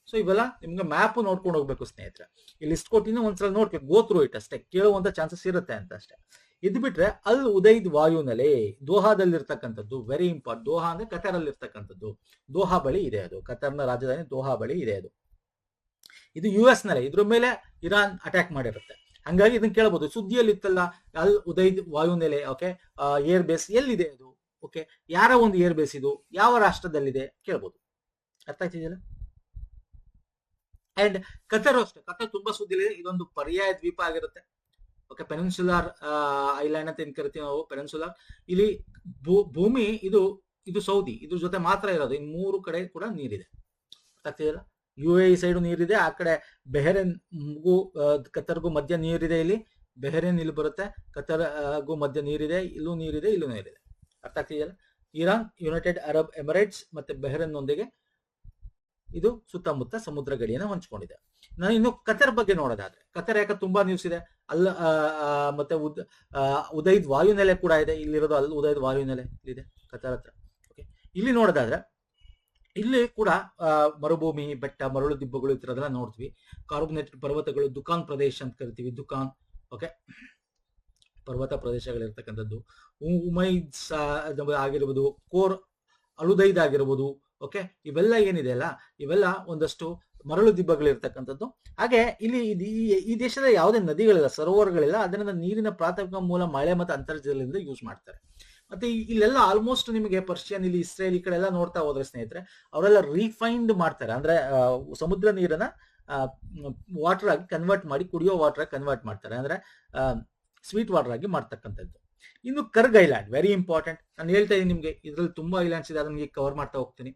ಸೊ ಇವೆಲ್ಲ ನಿಮ್ಗೆ ಮ್ಯಾಪ್ ನೋಡ್ಕೊಂಡು ಹೋಗ್ಬೇಕು ಸ್ನೇಹಿತರೆ. ಇಲ್ಲಿ ಲಿಸ್ಟ್ ಕೊಟ್ಟಿನ ಒಂದ್ಸಲ ನೋಡ್ಬೇಕು, ಗೋ ಥ್ರೂ ಇಟ್ ಅಷ್ಟೇ, ಕೇಳುವಂತ ಚಾನ್ಸಸ್ ಇರುತ್ತೆ ಅಂತ ಅಷ್ಟೇ. ಇದು ಬಿಟ್ರೆ ಅಲ್ ಉದೈದ್ ವಾಯುನೆಲೆ ದೋಹಾದಲ್ಲಿ ಇರ್ತಕ್ಕಂಥದ್ದು, ವೆರಿ ಇಂಪಾರ್ಟೆಂಟ್. ದೋಹಾ ಅಂದ್ರೆ ಕತರ್ ಅಲ್ಲಿ ಇರ್ತಕ್ಕಂಥದ್ದು, ದೋಹಾ ಬಳಿ ಇದೆ ಅದು, ಕತರ್ನ ರಾಜಧಾನಿ ದೋಹಾ ಬಳಿ ಇದೆ ಅದು. ಇದು US ನಲ್ಲಿ, ಇದ್ರ ಮೇಲೆ ಇರಾನ್ ಅಟ್ಯಾಕ್ ಮಾಡಿರುತ್ತೆ. ಹಂಗಾಗಿ ಇದನ್ನ ಕೇಳಬಹುದು, ಸುದ್ದಿಯಲ್ಲಿ ಇತ್ತಲ್ಲ, ಅಲ್ ಉದೈದ್ ವಾಯುನೆಲೆ. ಓಕೆ, ಏರ್ ಬೇಸ್ ಎಲ್ಲಿದೆ ಅದು? ಓಕೆ, ಯಾರ ಒಂದು ಏರ್ ಬೇಸ್ ಇದು, ಯಾವ ರಾಷ್ಟ್ರದಲ್ಲಿದೆ ಕೇಳ್ಬೋದು. ಅರ್ಥ ಆಗ್ತಿದೆಯಲ್ಲ? ಅಂಡ್ ಕತರ್ ಅಷ್ಟೇ, ಕತರ್ ತುಂಬಾ ಸುದ್ದಿಲಿದೆ. ಇದೊಂದು ಪರ್ಯಾಯ ದ್ವೀಪ ಆಗಿರುತ್ತೆ. ಓಕೆ, ಪೆನಿನ್ಸುಲಾರ್ ಐಲ್ಯಾಂಡ್ ಅಂತ ಏನ್ ಕರಿತೀವಿ ನಾವು, ಪೆನಿನ್ಸುಲಾರ್. ಇಲ್ಲಿ ಭೂಮಿ ಇದು ಸೌದಿ, ಇದ್ರ ಜೊತೆ ಮಾತ್ರ ಇರೋದು. ಇನ್ 3 ಕಡೆ ಕೂಡ ನೀರಿದೆ. ಅರ್ಥ ಆಗ್ತಿದೆಯಲ್ಲ? UAE ಸೈಡ್ ನೀರಿದೆ, ಆ ಕಡೆ ಬೆಹರೇನ್ಗೂ ಕತರ್ಗೂ ಮಧ್ಯ ನೀರಿದೆ. ಇಲ್ಲಿ ಬೆಹರೇನ್ ಇಲ್ಲಿ ಬರುತ್ತೆ, ಕತರ್ಗೂ ಮಧ್ಯ ನೀರಿದೆ, ಇಲ್ಲೂ ನೀರಿದೆ, ಇಲ್ಲೂ ನೀರಿದೆ. ಅರ್ಥ ಆಗ್ತಿದೆಯಲ್ಲ? ಇರಾನ್, ಯುನೈಟೆಡ್ ಅರಬ್ ಎಮಿರೇಟ್ಸ್ ಮತ್ತೆ ಬೆಹರೇನ್ ನೊಂದಿಗೆ ಇದು ಸುತ್ತಮುತ್ತ ಸಮುದ್ರ ಗಡಿಯನ್ನು ಹಂಚಿಕೊಂಡಿದೆ. ನಾನು ಇನ್ನು ಕತರ್ ಬಗ್ಗೆ ನೋಡೋದಾದ್ರೆ, ಕತರ್ ಯಾಕೆ ತುಂಬಾ ನ್ಯೂಸ್ ಇದೆ. ಅಲ್ಲ ಮತ್ತೆ ಉದೈದ್ ವಾಯುನೆಲೆ ಕೂಡ ಇದೆ. ಇಲ್ಲಿರೋದು ಅಲ್ಲಿ ಉದೈದ್ ವಾಯುನೆಲೆ ಇದೆ ಕತರ್ ಹತ್ರ. ಓಕೆ, ಇಲ್ಲಿ ನೋಡೋದಾದ್ರೆ ಇಲ್ಲಿ ಕೂಡ ಮರುಭೂಮಿ, ಬೆಟ್ಟ, ಮರಳು ದಿಬ್ಬಗಳು ಇರೋದೆಲ್ಲ ನೋಡ್ತೀವಿ. ಕಾರ್ಬೊನೇಟೆಡ್ ಪರ್ವತಗಳು, ದುಕಾನ್ ಪ್ರದೇಶ ಅಂತ ಕರಿತೀವಿ, ದುಕಾನ್. ಓಕೆ, ಪರ್ವತ ಪ್ರದೇಶಗಳಿರ್ತಕ್ಕಂಥದ್ದು. ಉಮೈದ್ ಆಗಿರ್ಬೋದು, ಕೋರ್ ಅಲುದೈದ್ ಆಗಿರ್ಬೋದು. ಓಕೆ, ಇವೆಲ್ಲ ಏನಿದೆ ಅಲ್ಲ, ಇವೆಲ್ಲ ಒಂದಷ್ಟು ಮರಳು ದಿಬ್ಬಗಳಿರ್ತಕ್ಕಂಥದ್ದು. ಹಾಗೆ ಇಲ್ಲಿ ಈ ದೇಶದ ಯಾವುದೇ ನದಿಗಳಿಲ್ಲ, ಸರೋವರಗಳಿಲ್ಲ. ಅದರಿಂದ ನೀರಿನ ಪ್ರಾಥಮಿಕ ಮೂಲ ಮಳೆ ಮತ್ತು ಅಂತರ್ಜಲದಿಂದ ಯೂಸ್ ಮಾಡ್ತಾರೆ. ಮತ್ತೆ ಇಲ್ಲೆಲ್ಲ ಆಲ್ಮೋಸ್ಟ್ ನಿಮಗೆ ಪರ್ಷಿಯನ್, ಇಲ್ಲಿ ಇಸ್ರೇಲ್, ಈ ಕಡೆ ಎಲ್ಲ ನೋಡ್ತಾ ಹೋದ್ರೆ ಸ್ನೇಹಿತರೆ, ಅವರೆಲ್ಲ ರಿಫೈನ್ಡ್ ಮಾಡ್ತಾರೆ. ಅಂದ್ರೆ ಸಮುದ್ರ ನೀರನ್ನ ವಾಟರ್ ಆಗಿ ಕನ್ವರ್ಟ್ ಮಾಡಿ, ಕುಡಿಯೋ ವಾಟರ್ ಆಗಿ ಕನ್ವರ್ಟ್ ಮಾಡ್ತಾರೆ. ಅಂದ್ರೆ ಸ್ವೀಟ್ ವಾಟರ್ ಆಗಿ ಮಾಡ್ತಕ್ಕಂಥದ್ದು. ಇನ್ನು ಕರ್ಗ್ ಐಲ್ಯಾಂಡ್ ವೆರಿ ಇಂಪಾರ್ಟೆಂಟ್. ನಾನು ಹೇಳ್ತಾ ಇದ್ದೀನಿ ನಿಮ್ಗೆ, ಇದ್ರಲ್ಲಿ ತುಂಬಾ ಐಲ್ಯಾಂಡ್ಸ್ ಇದೆ, ಅದನ್ನ ಕವರ್ ಮಾಡ್ತಾ ಹೋಗ್ತೀನಿ.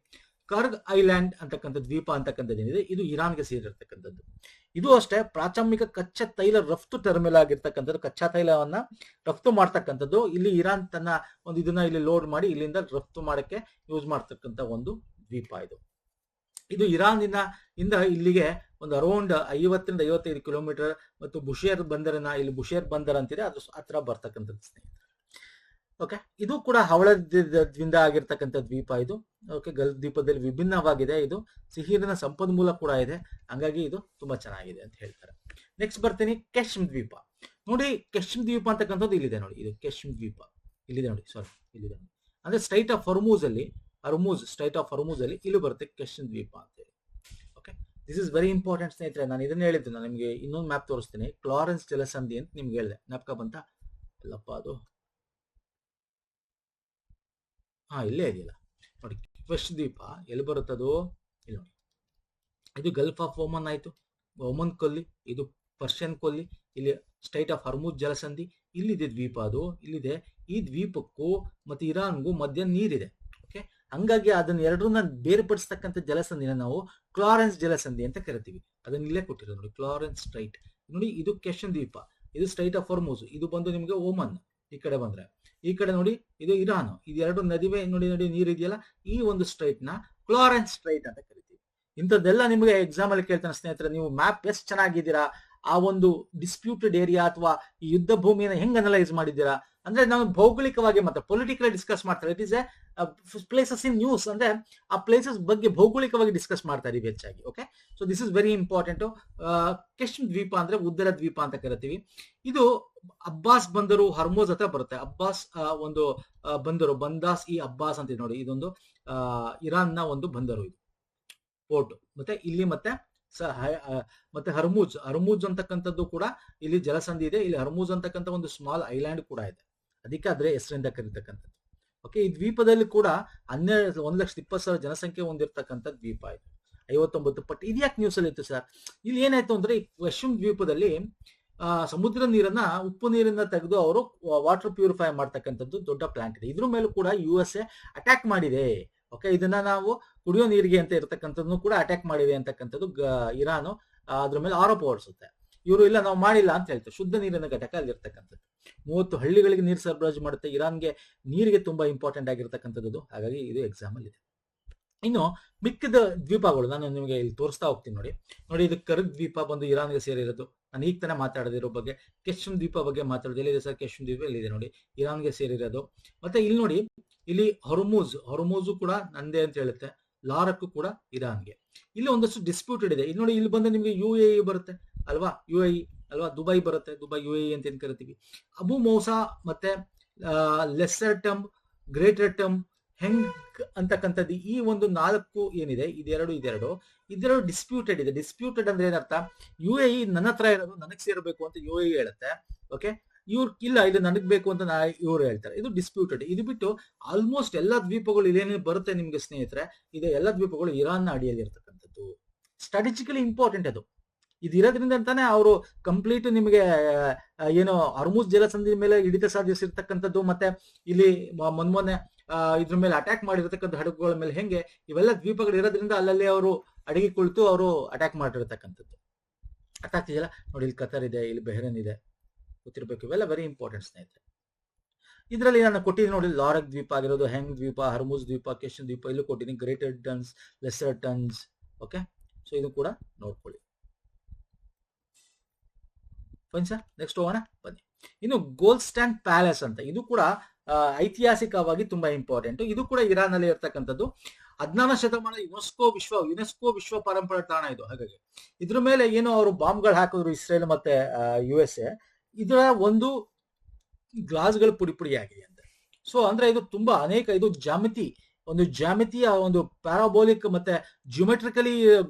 ಕರ್ಗ್ ಐಲ್ಯಾಂಡ್ ಅಂತಕ್ಕಂಥ ದ್ವೀಪ ಅಂತಕ್ಕಂಥದ್ದು ಏನಿದೆ, ಇದು ಇರಾನ್ಗೆ ಸೇರಿರ್ತಕ್ಕಂಥದ್ದು. ಇದು ಅಷ್ಟೇ ಪ್ರಾಥಮಿಕ ಕಚ್ಚಾ ತೈಲ ರಫ್ತು ಟರ್ಮಿನಲ್ ಆಗಿರ್ತಕ್ಕಂಥದ್ದು, ಕಚ್ಚಾ ತೈಲವನ್ನ ರಫ್ತು ಮಾಡ್ತಕ್ಕಂಥದ್ದು. ಇಲ್ಲಿ ಇರಾನ್ ತನ್ನ ಒಂದು ಇದನ್ನ ಇಲ್ಲಿ ಲೋಡ್ ಮಾಡಿ ಇಲ್ಲಿಂದ ರಫ್ತು ಮಾಡಕ್ಕೆ ಯೂಸ್ ಮಾಡ್ತಕ್ಕಂಥ ಒಂದು ದ್ವೀಪ ಇದು. ಇದು ಇರಾನ್ ಇಂದ ಇಲ್ಲಿಗೆ ಒಂದು ಅರೌಂಡ್ 50 ರಿಂದ 55 ಕಿಲೋಮೀಟರ್ ಮತ್ತು ಬುಷೇರ್ ಬಂದರನ್ನ, ಇಲ್ಲಿ ಬುಷೇರ್ ಬಂದರ್ ಅಂತಿದೆ, ಅದು ಹತ್ರ ಬರ್ತಕ್ಕಂಥದ್ದು ಸ್ನೇಹಿತರೆ. ಓಕೆ, ಇದು ಕೂಡ ಹವಳದಿಂದ ಆಗಿರ್ತಕ್ಕಂಥ ದ್ವೀಪ ಇದು. ಓಕೆ, ಗಲ್ಫ್ ದ್ವೀಪದಲ್ಲಿ ವಿಭಿನ್ನವಾಗಿದೆ, ಇದು ಸಿಹಿರಿನ ಸಂಪನ್ಮೂಲ ಕೂಡ ಇದೆ, ಹಂಗಾಗಿ ಇದು ತುಂಬಾ ಚೆನ್ನಾಗಿದೆ ಅಂತ ಹೇಳ್ತಾರೆ. ನೆಕ್ಸ್ಟ್ ಬರ್ತೀನಿ ಕೆಶ್ಮ್ ದ್ವೀಪ. ನೋಡಿ, ಕೆಶ್ಮ್ ದ್ವೀಪ ಅಂತಕ್ಕಂಥದ್ದು ಇಲ್ಲಿದೆ ನೋಡಿ, ಇದು ಕೆಶ್ಮ್ ದ್ವೀಪ ಇಲ್ಲಿದೆ ನೋಡಿ, ಇಲ್ಲಿದೆ ನೋಡಿ. ಅಂದ್ರೆ ಸ್ಟ್ರೈಟ್ ಆಫ್ ಹರ್ಮೂಜ್ ಅಲ್ಲಿ, ಸ್ಟ್ರೈಟ್ ಆಫ್ ಹರ್ಮೂಜ್ ಅಲ್ಲಿ ಇಲ್ಲಿ ಬರುತ್ತೆ ಕೆಶ್ಮ್ ದ್ವೀಪ ಅಂತ ಹೇಳಿ. Okay, this is very important ಸ್ನೇಹಿತರೆ. ನಾನು ಇದನ್ನ ಹೇಳಿದ್ದು, ನಾನು ನಿಮಗೆ ಇನ್ನೊಂದು ಮ್ಯಾಪ್ ತೋರಿಸ್ತೀನಿ, ಕ್ಲಾರೆನ್ಸ್ ಜಲಸಂಧಿ ಅಂತ ನಿಮ್ಗೆ ಹೇಳಿದೆ. ಜ್ಞಾಪಕ ಬಂತ? ಅಲ್ಲಪ್ಪ ಅದು ಇಲ್ಲೇ ಇದೆಯಲ್ಲ ನೋಡಿ, ಕೆಶ್ಮ್ ದ್ವೀಪ ಎಲ್ಲಿ ಬರುತ್ತದು? ಇಲ್ಲಿ ನೋಡಿ, ಇದು ಗಲ್ಫ್ ಆಫ್ ಓಮನ್ ಆಯ್ತು, ಓಮನ್ ಕೊಲ್ಲಿ, ಇದು ಪರ್ಷಿಯನ್ ಕೊಲ್ಲಿ, ಇಲ್ಲಿ ಸ್ಟ್ರೈಟ್ ಆಫ್ ಹರ್ಮೂಜ್ ಜಲಸಂಧಿ, ಇಲ್ಲಿದೆ ದ್ವೀಪ, ಅದು ಇಲ್ಲಿದೆ. ಈ ದ್ವೀಪಕ್ಕೂ ಮತ್ತೆ ಇರಾನ್ಗೂ ಮಧ್ಯ ನೀರಿದೆ. ಓಕೆ, ಹಂಗಾಗಿ ಅದನ್ನ ಎರಡನ್ನ ಬೇರ್ಪಡಿಸ್ತಕ್ಕಂಥ ಜಲಸಂಧಿನ ನಾವು ಕ್ಲಾರೆನ್ಸ್ ಜಲಸಂಧಿ ಅಂತ ಕರಿತೀವಿ. ಅದನ್ನ ಇಲ್ಲೇ ಕೊಟ್ಟಿರೋದು ನೋಡಿ, ಕ್ಲಾರೆನ್ಸ್ ಸ್ಟ್ರೈಟ್ ನೋಡಿ. ಇದು ಕೆಶ್ಮ್ ದ್ವೀಪ, ಇದು ಸ್ಟ್ರೈಟ್ ಆಫ್ ಹರ್ಮೂಜ್, ಇದು ಬಂದು ನಿಮಗೆ ಓಮನ್. ಈ ಕಡೆ ಬಂದ್ರೆ, ಈ ಕಡೆ ನೋಡಿ ಇದು ಇರಾನ್. ಇದು ಎರಡು ನದಿವೆ ನೋಡಿ ನೀರು ಇದೆಯಲ್ಲ, ಈ ಒಂದು ಸ್ಟ್ರೈಟ್ ನ ಕ್ಲಾರೆನ್ಸ್ ಸ್ಟ್ರೈಟ್ ಅಂತ ಕರಿತೀವಿ. ಇಂಥದ್ದೆಲ್ಲ ನಿಮಗೆ ಎಕ್ಸಾಮ್ ಅಲ್ಲಿ ಕೇಳ್ತಾನೆ ಸ್ನೇಹಿತರೆ. ನೀವು ಮ್ಯಾಪ್ ಎಷ್ಟು ಚೆನ್ನಾಗಿದ್ದೀರಾ, ಆ ಒಂದು ಡಿಸ್ಪ್ಯೂಟೆಡ್ ಏರಿಯಾ ಅಥವಾ ಈ ಯುದ್ಧ ಭೂಮಿಯನ್ನು ಹೆಂಗ್ ಅನಲೈಸ್ ಮಾಡಿದ್ದೀರಾ ಅಂದ್ರೆ, ನಾವು ಭೌಗೋಳಿಕವಾಗಿ ಮತ್ತೆ ಪೊಲಿಟಿಕಲ್ ಡಿಸ್ಕಸ್ ಮಾಡ್ತಾರೆ. It is a places in news, ಅಂದ್ರೆ ಆ ಪ್ಲೇಸಸ್ ಬಗ್ಗೆ ಭೌಗೋಳಿಕವಾಗಿ ಡಿಸ್ಕಸ್ ಮಾಡ್ತಾ ಇದೀವಿ ಹೆಚ್ಚಾಗಿ. Okay, so this is very important. Qeshm ದ್ವೀಪ ಅಂದ್ರೆ ಉತ್ತರ ದ್ವೀಪ ಅಂತ ಕರಿತೀವಿ. ಇದು ಅಬ್ಬಾಸ್ ಬಂದರು ಹರ್ಮೋಜ್ ಹತ್ರ ಬರುತ್ತೆ. ಅಬ್ಬಾಸ್ ಒಂದು ಬಂದರು, ಬಂದಾಸ್ ಇ ಅಬ್ಬಾಸ್ ಅಂತ ನೋಡಿ, ಇದೊಂದು ಇರಾನ್ ನ ಒಂದು ಬಂದರು, ಇದು ಪೋರ್ಟ್. ಮತ್ತೆ ಇಲ್ಲಿ ಮತ್ತೆ ಹರ್ಮೂಜ್ ಅಂತಕ್ಕಂಥದ್ದು ಕೂಡ ಇಲ್ಲಿ ಜಲಸಂಧಿ ಇದೆ. ಇಲ್ಲಿ ಹರ್ಮೂಜ್ ಅಂತಕ್ಕಂಥ ಒಂದು ಸ್ಮಾಲ್ ಐಲ್ಯಾಂಡ್ ಕೂಡ ಇದೆ, ಅದಕ್ಕೆ ಅದ್ರ ಹೆಸರಿಂದ ಕರೀತಕ್ಕಂಥದ್ದು. ಓಕೆ, ಈ ದ್ವೀಪದಲ್ಲಿ ಕೂಡ 1,20,000 ಜನಸಂಖ್ಯೆ ಹೊಂದಿರತಕ್ಕಂಥ ದ್ವೀಪ ಇದು, 59 ಪಟ್ಟು. ಇದ್ಯಾಕೆ ನ್ಯೂಸ್ ಅಲ್ಲಿ ಇತ್ತು ಸರ್? ಇಲ್ಲಿ ಏನಾಯ್ತು ಅಂದ್ರೆ, ಈ ಕೆಶ್ಮ್ ದ್ವೀಪದಲ್ಲಿ ಸಮುದ್ರ ನೀರನ್ನ, ಉಪ್ಪು ನೀರನ್ನ ತೆಗೆದು ಅವರು ವಾಟರ್ ಪ್ಯೂರಿಫೈ ಮಾಡ್ತಕ್ಕಂಥದ್ದು ದೊಡ್ಡ ಪ್ಲಾಂಟ್ ಇದೆ. ಇದ್ರ ಮೇಲೂ ಕೂಡ USA ಅಟ್ಯಾಕ್ ಮಾಡಿದೆ. ಓಕೆ, ಇದನ್ನ ನಾವು ಕುಡಿಯೋ ನೀರಿಗೆ ಅಂತ ಇರತಕ್ಕಂಥದ್ದು ಕೂಡ ಅಟ್ಯಾಕ್ ಮಾಡಿದೆ ಅಂತಕ್ಕಂಥದ್ದು ಇರಾನು ಅದ್ರ ಮೇಲೆ ಆರೋಪ ಹೊರಿಸುತ್ತೆ. ಇವರು ಇಲ್ಲ ನಾವು ಮಾಡಿಲ್ಲ ಅಂತ ಹೇಳ್ತಾರೆ. ಶುದ್ಧ ನೀರಿನ ಘಟಕ ಅಲ್ಲಿ ಇರ್ತಕ್ಕಂಥದ್ದು 30 ಹಳ್ಳಿಗಳಿಗೆ ನೀರು ಸರಬರಾಜು ಮಾಡುತ್ತೆ. ಇರಾನ್ಗೆ ನೀರಿಗೆ ತುಂಬಾ ಇಂಪಾರ್ಟೆಂಟ್ ಆಗಿರ್ತಕ್ಕಂಥದ್ದು, ಹಾಗಾಗಿ ಇದು ಎಕ್ಸಾಮ್ ಅಲ್ಲಿ ಇದೆ. ಇನ್ನು ಮಿಕ್ಕಿದ ದ್ವೀಪಗಳು ನಾನು ನಿಮಗೆ ಇಲ್ಲಿ ತೋರಿಸ್ತಾ ಹೋಗ್ತೀನಿ ನೋಡಿ. ಇದು ಕರ್ಗ್ ದ್ವೀಪ ಬಂದು ಇರಾನ್ಗೆ ಸೇರಿರೋದು. ನಾನು ಈಗ ತಾನೇ ಮಾತಾಡದಿರೋ ಬಗ್ಗೆ, ಕೆಶ್ಮ್ ದ್ವೀಪ ಬಗ್ಗೆ ಮಾತಾಡೋದು. ಎಲ್ಲಿದೆ ಸರ್ ಕೆಶ್ಮ್ ದ್ವೀಪ? ಎಲ್ಲಿದೆ ನೋಡಿ, ಇರಾನ್ಗೆ ಸೇರಿರೋದು. ಮತ್ತೆ ಇಲ್ಲಿ ನೋಡಿ, ಇಲ್ಲಿ ಹರ್ಮೂಜು ಕೂಡ ನಂದೇ ಅಂತ ಹೇಳುತ್ತೆ, ಲಾರಕ್ ಕೂಡ ಇರಾನ್ಗೆ. ಇಲ್ಲಿ ಒಂದಷ್ಟು ಡಿಸ್ಪ್ಯೂಟೆಡ್ ಇದೆ. ಇಲ್ಲಿ ನೋಡಿ, ಇಲ್ಲಿ ಬಂದು ನಿಮಗೆ UAE ಬರುತ್ತೆ ಅಲ್ವಾ, UAE ಅಲ್ವಾ, ದುಬೈ ಬರುತ್ತೆ, ದುಬೈ UAE ಅಂತ ಏನ್ ಕರಿತೀವಿ. ಅಬು ಮೌಸಾ ಮತ್ತೆ ಲೆಸ್ಸರ್ ಟಮ್, ಗ್ರೇಟರ್ ಟಮ್, ಹೆಂಗ್ ಅಂತಕ್ಕಂಥದ್ದು, ಈ ಒಂದು 4 ಏನಿದೆ, ಇದೆರಡು ಡಿಸ್ಪ್ಯೂಟೆಡ್ ಇದೆ. ಡಿಸ್ಪ್ಯೂಟೆಡ್ ಅಂದ್ರೆ ಏನರ್ಥ? UAE ನನ್ನ ಹತ್ರ ಇರೋದು ನನಗ್ ಸೇರಬೇಕು ಅಂತ UAE ಹೇಳುತ್ತೆ. ಓಕೆ, ಇವ್ರು ಇಲ್ಲ ಇದು ನನಗ್ ಬೇಕು ಅಂತ ಇವ್ರು ಹೇಳ್ತಾರೆ. ಇದು ಡಿಸ್ಪ್ಯೂಟೆಡ್. ಇದು ಬಿಟ್ಟು ಆಲ್ಮೋಸ್ಟ್ ಎಲ್ಲಾ ದ್ವೀಪಗಳು ಇಲ್ಲೇನೇ ಬರುತ್ತೆ ನಿಮ್ಗೆ ಸ್ನೇಹಿತರೆ, ಇದೆ ಎಲ್ಲ ದ್ವೀಪಗಳು ಇರಾನ್ ನ ಅಡಿಯಲ್ಲಿ ಇರ್ತಕ್ಕಂಥದ್ದು. ಸ್ಟ್ರಾಟಜಿಕಲಿ ಇಂಪಾರ್ಟೆಂಟ್ ಅದು. ಇದು ಇರೋದ್ರಿಂದ ಅಂತಾನೆ ಅವರು ಕಂಪ್ಲೀಟ್ ನಿಮಗೆ ಏನು ಹರ್ಮೂಜ್ ಜಲಸಂಧಿ ಮೇಲೆ ಹಿಡಿತ ಸಾಧಿಸಿರ್ತಕ್ಕಂಥದ್ದು, ಮತ್ತೆ ಇಲ್ಲಿ ಮೊನ್ನೆ ಇದ್ರ ಮೇಲೆ ಅಟ್ಯಾಕ್ ಮಾಡಿರ್ತಕ್ಕಂಥ ಹಡಗುಗಳ ಮೇಲೆ ಹೆಂಗೆ ಇವೆಲ್ಲ ದ್ವೀಪಗಳು ಇರೋದ್ರಿಂದ ಅಲ್ಲಲ್ಲಿ ಅವರು ಅಡಿಗೆ ಕುಳಿತು ಅವರು ಅಟ್ಯಾಕ್ ಮಾಡಿರ್ತಕ್ಕಂಥದ್ದು. ಅರ್ಥ ಆಗ್ತಿದೆಯಲ್ಲ ನೋಡಿ, ಇಲ್ಲಿ ಕತರ್ ಇದೆ, ಇಲ್ಲಿ ಬೆಹ್ರೇನ್ ಇದೆ, ಗೊತ್ತಿರ್ಬೇಕು. ಇವೆಲ್ಲ ವೆರಿ ಇಂಪಾರ್ಟೆಂಟ್ ಸ್ನೇಹಿತರೆ. ಇದರಲ್ಲಿ ನಾನು ಕೊಟ್ಟಿದ್ದೀನಿ ನೋಡಿ, ಲಾರಕ್ ದ್ವೀಪ ಆಗಿರೋದು, ಹೆಂಗ್ ದ್ವೀಪ, ಹರ್ಮೂಜ್ ದ್ವೀಪ, ಕೆಶ್ಮ್ ದ್ವೀಪ, ಇಲ್ಲೂ ಕೊಟ್ಟಿದ್ದೀನಿ, greater tons, lesser tons. Okay, so ಇದು ಕೂಡ ನೋಡ್ಕೊಳ್ಳಿ. ಫೈನ್ ಸರ್, ನೆಕ್ಸ್ಟ್ ಹೋಗೋಣ ಬನ್ನಿ. ಇನ್ನು ಗೋಲ್ಸ್ಟ್ಯಾನ್ ಪ್ಯಾಲೇಸ್ ಅಂತ, ಇದು ಕೂಡ ಐತಿಹಾಸಿಕವಾಗಿ ತುಂಬಾ ಇಂಪಾರ್ಟೆಂಟ್. ಇದು ಕೂಡ ಇರಾನ್ ಅಲ್ಲಿ ಇರ್ತಕ್ಕಂಥದ್ದು. 14ನೇ ಶತಮಾನ ಯುನೆಸ್ಕೋ ವಿಶ್ವ ಪರಂಪರೆ ತಾಣ ಇದು. ಹಾಗಾಗಿ ಇದ್ರ ಮೇಲೆ ಏನು ಅವರು ಬಾಂಬ್ಗಳು ಹಾಕಿದ್ರು ಇಸ್ರೇಲ್ ಮತ್ತೆ USA. ಇದರ ಒಂದು ಗ್ಲಾಸ್ಗಳು ಪುಡಿ ಆಗಿದೆ ಅಂತ. ಸೊ ಅಂದ್ರೆ ಇದು ತುಂಬಾ ಇದು ಜಾಮಿತಿಯ ಒಂದು ಪ್ಯಾರಾಬೋಲಿಕ್ ಮತ್ತೆ ಜಿಯೋಮೆಟ್ರಿಕಲಿ